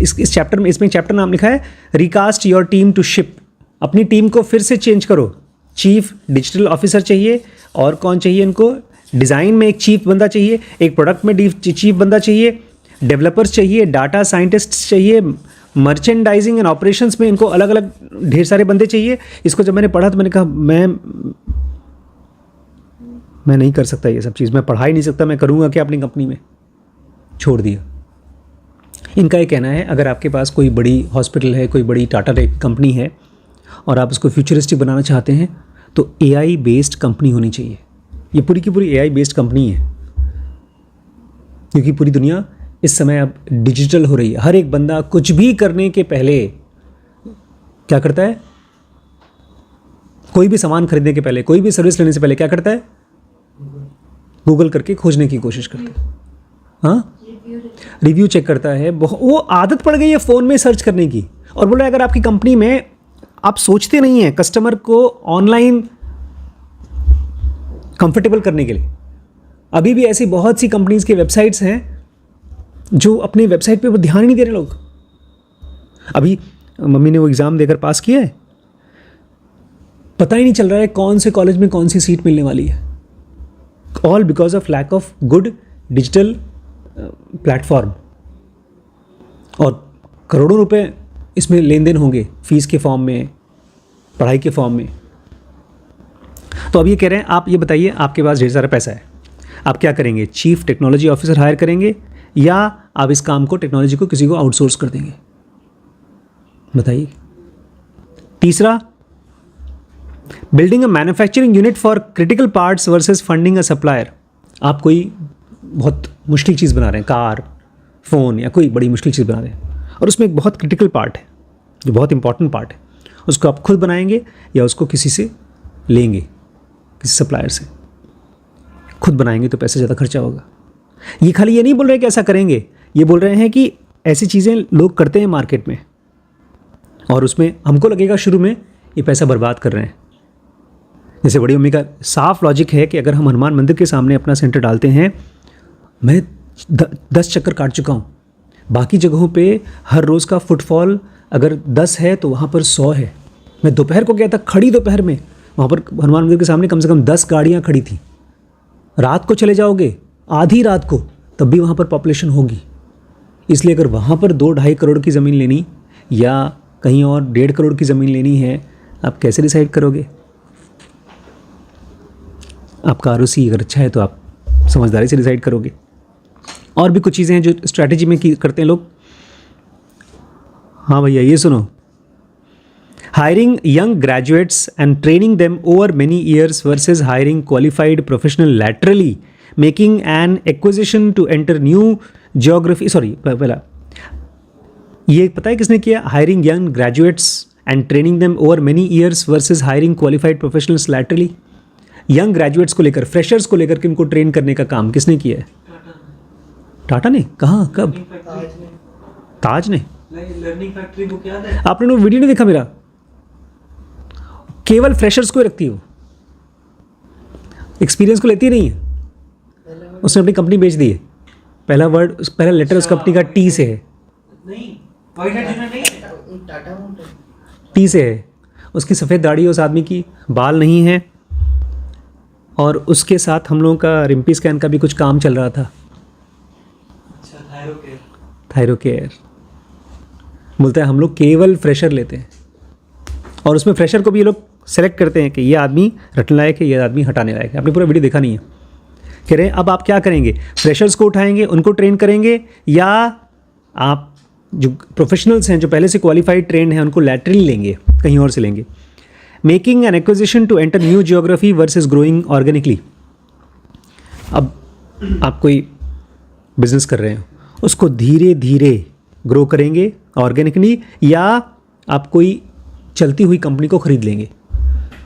इस चैप्टर में, इसमें चैप्टर नाम लिखा है recast your team to ship. अपनी टीम को फिर से चेंज करो। चीफ डिजिटल ऑफिसर चाहिए, और कौन चाहिए इनको? डिज़ाइन में एक चीफ बंदा चाहिए, एक प्रोडक्ट में चीफ बंदा चाहिए, डेवलपर्स चाहिए, डाटा साइंटिस्ट चाहिए, मर्चेंडाइजिंग एंड ऑपरेशंस में इनको अलग अलग ढेर सारे बंदे चाहिए। इसको जब मैंने पढ़ा तो मैंने कहा मैं नहीं कर सकता ये सब चीज़, मैं पढ़ा ही नहीं सकता, मैं करूँगा क्या अपनी कंपनी में, छोड़ दिया। इनका ये कहना है अगर आपके पास कोई बड़ी हॉस्पिटल है, कोई बड़ी टाटा टाइप कंपनी है और आप उसको फ्यूचरिस्टिक बनाना चाहते हैं तो AI बेस्ड कंपनी होनी चाहिए। ये पूरी की पूरी AI बेस्ड कंपनी है, क्योंकि पूरी दुनिया इस समय अब डिजिटल हो रही है। हर एक बंदा कुछ भी करने के पहले क्या करता है? कोई भी सामान खरीदने के पहले, कोई भी सर्विस लेने से पहले क्या करता है? गूगल करके खोजने की कोशिश करता है। हाँ, रिव्यू चेक करता है। वो आदत पड़ गई है फ़ोन में सर्च करने की। और बोल रहा है अगर आपकी कंपनी में आप सोचते नहीं हैं कस्टमर को ऑनलाइन कंफर्टेबल करने के लिए, अभी भी ऐसी बहुत सी कंपनीज के वेबसाइट्स हैं जो अपनी वेबसाइट पे वो ध्यान ही नहीं दे रहे लोग। अभी मम्मी ने वो एग्ज़ाम देकर पास किया है, पता ही नहीं चल रहा है कौन से कॉलेज में कौन सी सीट मिलने वाली है, all because of lack of good digital platform. और करोड़ों रुपए इसमें लेन देन होंगे फीस के फॉर्म में, पढ़ाई के फॉर्म में। तो अब ये कह रहे हैं आप ये बताइए, आपके पास ढेर सारा पैसा है, आप क्या करेंगे? चीफ टेक्नोलॉजी ऑफिसर हायर करेंगे या आप इस काम को, टेक्नोलॉजी को किसी को आउटसोर्स कर देंगे? बताइए। तीसरा, building a manufacturing unit for critical parts versus funding a supplier. आप कोई बहुत मुश्किल चीज़ बना रहे हैं, कार, फ़ोन या कोई बड़ी मुश्किल चीज़ बना रहे हैं, और उसमें एक बहुत क्रिटिकल पार्ट है जो बहुत इंपॉर्टेंट पार्ट है, उसको आप खुद बनाएंगे या उसको किसी से लेंगे, किसी सप्लायर से? खुद बनाएंगे तो पैसे ज़्यादा खर्चा होगा। ये खाली ये नहीं बोल रहे कि ऐसा करेंगे, ये बोल रहे हैं कि ऐसी चीज़ें लोग करते हैं मार्केट में, और उसमें हमको लगेगा शुरू में ये पैसा बर्बाद कर रहे हैं। जैसे बड़ी मम्मी का साफ लॉजिक है कि अगर हम हनुमान मंदिर के सामने अपना सेंटर डालते हैं, मैं 10 चक्कर काट चुका हूँ, बाकी जगहों पे हर रोज़ का फुटफॉल अगर 10 है तो वहाँ पर 100 है। मैं दोपहर को गया था, खड़ी दोपहर में वहाँ पर हनुमान मंदिर के सामने कम से कम 10 गाड़ियाँ खड़ी थी। रात को चले जाओगे, आधी रात को, तब भी वहाँ पर पॉपुलेशन होगी। इसलिए अगर वहाँ पर 2-2.5 करोड़ की ज़मीन लेनी या कहीं और 1.5 करोड़ की ज़मीन लेनी है, आप कैसे डिसाइड करोगे? आपका ROC अगर अच्छा है तो आप समझदारी से डिसाइड करोगे। और भी कुछ चीज़ें हैं जो स्ट्रैटेजी में करते हैं लोग। हाँ भैया, ये सुनो, hiring young graduates and training them over many years versus hiring qualified professional laterally, making an acquisition to enter new geography. पहला ये पता है किसने किया? Hiring young graduates and training them over many years versus hiring qualified professionals laterally. Young graduates को लेकर, freshers को लेकर के इनको ट्रेन करने का काम किसने किया है? टाटा ने। कहाँ, कब? ताज ने। लर्निंग फैक्ट्री बुक याद है? आपने वो वीडियो नहीं देखा मेरा? केवल फ्रेशर्स को रखती हो, एक्सपीरियंस को लेती नहीं है। उसने अपनी कंपनी बेच दी है। पहला लेटर उस कंपनी का T से है। नहीं, वाइट हेड नहीं है, T से है। उसकी सफ़ेद दाढ़ी, उस आदमी की बाल नहीं है, और उसके साथ हम लोगों का रिम्पी स्कैन का भी कुछ काम चल रहा था। अच्छा, थायरोकेयर। थायरोकेयर बोलता है हम लोग केवल फ्रेशर लेते हैं, और उसमें फ्रेशर को भी ये लोग सेलेक्ट करते हैं कि ये आदमी रटने लायक है, ये आदमी हटाने लायक है। आपने पूरा वीडियो देखा नहीं है। कह रहे हैं अब आप क्या करेंगे? फ्रेशर्स को उठाएंगे, उनको ट्रेन करेंगे, या आप जो प्रोफेशनल्स हैं जो पहले से क्वालिफाइड ट्रेंड हैं उनको लैटरली लेंगे, कहीं और से लेंगे। Making an acquisition to enter new geography versus growing organically. अब आप कोई बिजनेस कर रहे हैं, उसको धीरे धीरे ग्रो करेंगे ऑर्गेनिक नहीं, या आप कोई चलती हुई कंपनी को खरीद लेंगे,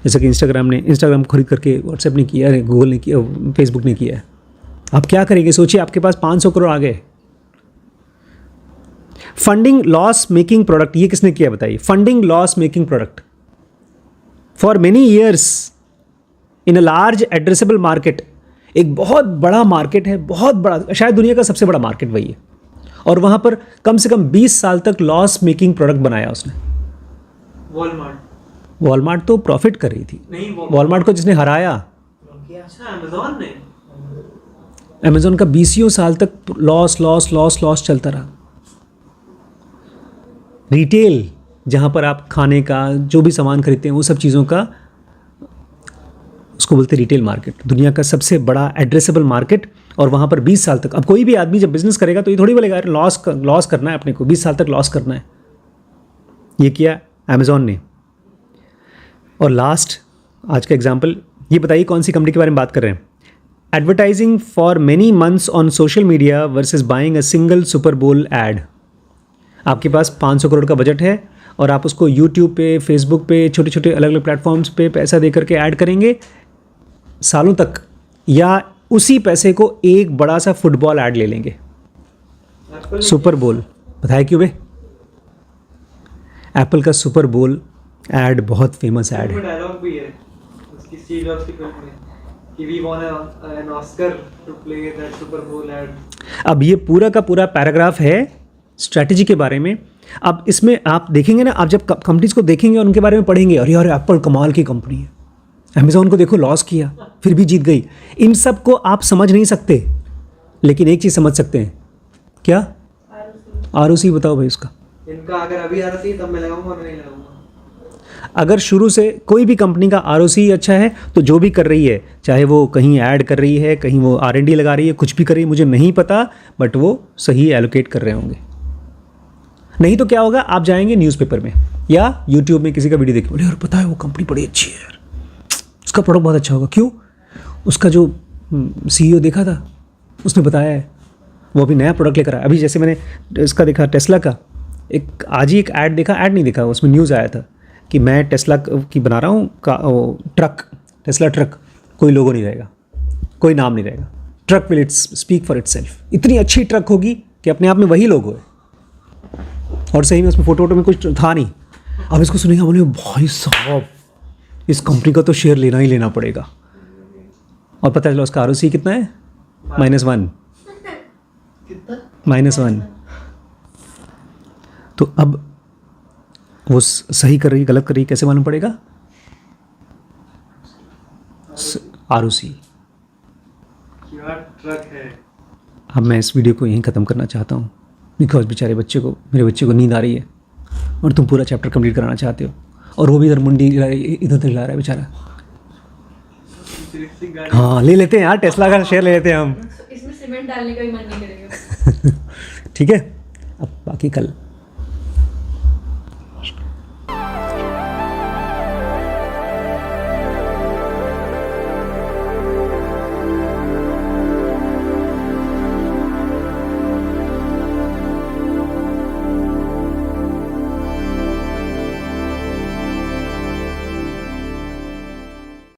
जैसे कि इंस्टाग्राम को खरीद करके व्हाट्सएप ने किया है, गूगल ने किया, फेसबुक ने किया है। आप क्या करेंगे? सोचिए, आपके पास 500 करोड़ आ गए। फंडिंग लॉस मेकिंग प्रोडक्ट, ये किसने किया बताइए? Funding loss making product for many years in a large addressable market. एक बहुत बड़ा मार्केट है, बहुत बड़ा, शायद दुनिया का सबसे बड़ा मार्केट वही है, और वहां पर कम से कम 20 साल तक लॉस मेकिंग प्रोडक्ट बनाया उसने। वॉलमार्ट तो प्रॉफिट कर रही थी। नहीं, वॉलमार्ट को जिसने हराया, अच्छा अमेज़न ने। अमेज़न का 20 साल तक लॉस चलता रहा। रिटेल, जहाँ पर आप खाने का जो भी सामान खरीदते हैं वो सब चीज़ों का, उसको बोलते हैं रिटेल मार्केट। दुनिया का सबसे बड़ा एड्रेसेबल मार्केट, और वहाँ पर 20 साल तक। अब कोई भी आदमी जब बिजनेस करेगा तो ये थोड़ी बोलेगा लॉस करना है अपने को, 20 साल तक लॉस करना है। ये किया अमेज़ॉन ने। और लास्ट, आज का एग्जाम्पल, ये बताइए कौन सी कंपनी के बारे में बात कर रहे हैं? Advertising for many months on social media versus buying a single super बोल एड। आपके पास 500 करोड़ का बजट है और आप उसको यूट्यूब पे, फेसबुक पे, छोटे छोटे अलग अलग प्लेटफॉर्म्स पे पैसा दे करके ऐड करेंगे सालों तक, या उसी पैसे को एक बड़ा सा फुटबॉल ऐड ले लेंगे, सुपर बोल। बताया क्यों बे? एप्पल का सुपर बोल ऐड बहुत फेमस ऐड है। डायलॉग भी है उसकी स्टीव जॉब्स की फिल्म में कि we won an Oscar to play that super bowl ad. अब ये पूरा का पूरा पैराग्राफ है स्ट्रैटेजी के बारे में। अब इसमें आप देखेंगे ना, आप जब कंपनीज को देखेंगे और उनके बारे में पढ़ेंगे, अरे यार एप्पल कमाल की कंपनी है, अमेज़ॉन को देखो लॉस किया फिर भी जीत गई। इन सब को आप समझ नहीं सकते, लेकिन एक चीज़ समझ सकते हैं, क्या? आरओसी बताओ भाई उसका। इनका अगर अभी आ रही तब मैं लगाऊंगा और नहीं लगाऊंगा। अगर शुरू से कोई भी कंपनी का आरओसी अच्छा है तो जो भी कर रही है, चाहे वो कहीं ऐड कर रही है, कहीं वो R&D लगा रही है, कुछ भी कर रही है, मुझे नहीं पता, बट वो सही एलोकेट कर रहे होंगे। नहीं तो क्या होगा, आप जाएंगे न्यूज़पेपर में या यूट्यूब में किसी का वीडियो देखेंगे, यार पता है वो कंपनी बड़ी अच्छी है यार, उसका प्रोडक्ट बहुत अच्छा होगा। क्यों? उसका जो CEO देखा था, उसने बताया है, वो अभी नया प्रोडक्ट लेकर आया। अभी जैसे मैंने इसका देखा, टेस्ला का, एक आज ही एक ऐड देखा, ऐड नहीं देखा, उसमें न्यूज़ आया था कि मैं टेस्ला की बना रहा हूँ ट्रक, टेस्ला ट्रक, कोई लोगो नहीं रहेगा, कोई नाम नहीं रहेगा, truck will it's speak for itself. इतनी अच्छी ट्रक होगी कि अपने आप में वही लोगो है, और सही में उसमें फोटो में कुछ था नहीं। अब इसको सुनेगा, बोले भाई साहब इस कंपनी का तो शेयर लेना ही लेना पड़ेगा। और पता चला उसका ROC कितना है? -1। -1। तो अब वो सही कर रही गलत कर रही कैसे मालूम पड़ेगा? ROC। क्या ट्रक है। अब मैं इस वीडियो को यहीं ख़त्म करना चाहता हूँ, बिकॉज बेचारे मेरे बच्चे को नींद आ रही है और तुम पूरा चैप्टर कंप्लीट कराना चाहते हो, और वो भी इधर मुंडी इधर हिला रहा है बेचारा। हाँ ले लेते हैं यार, टेस्ला का शेयर ले लेते हैं हम। इसमें सीमेंट डालने का भी मन नहीं करेगा। ठीक है, अब बाकी कल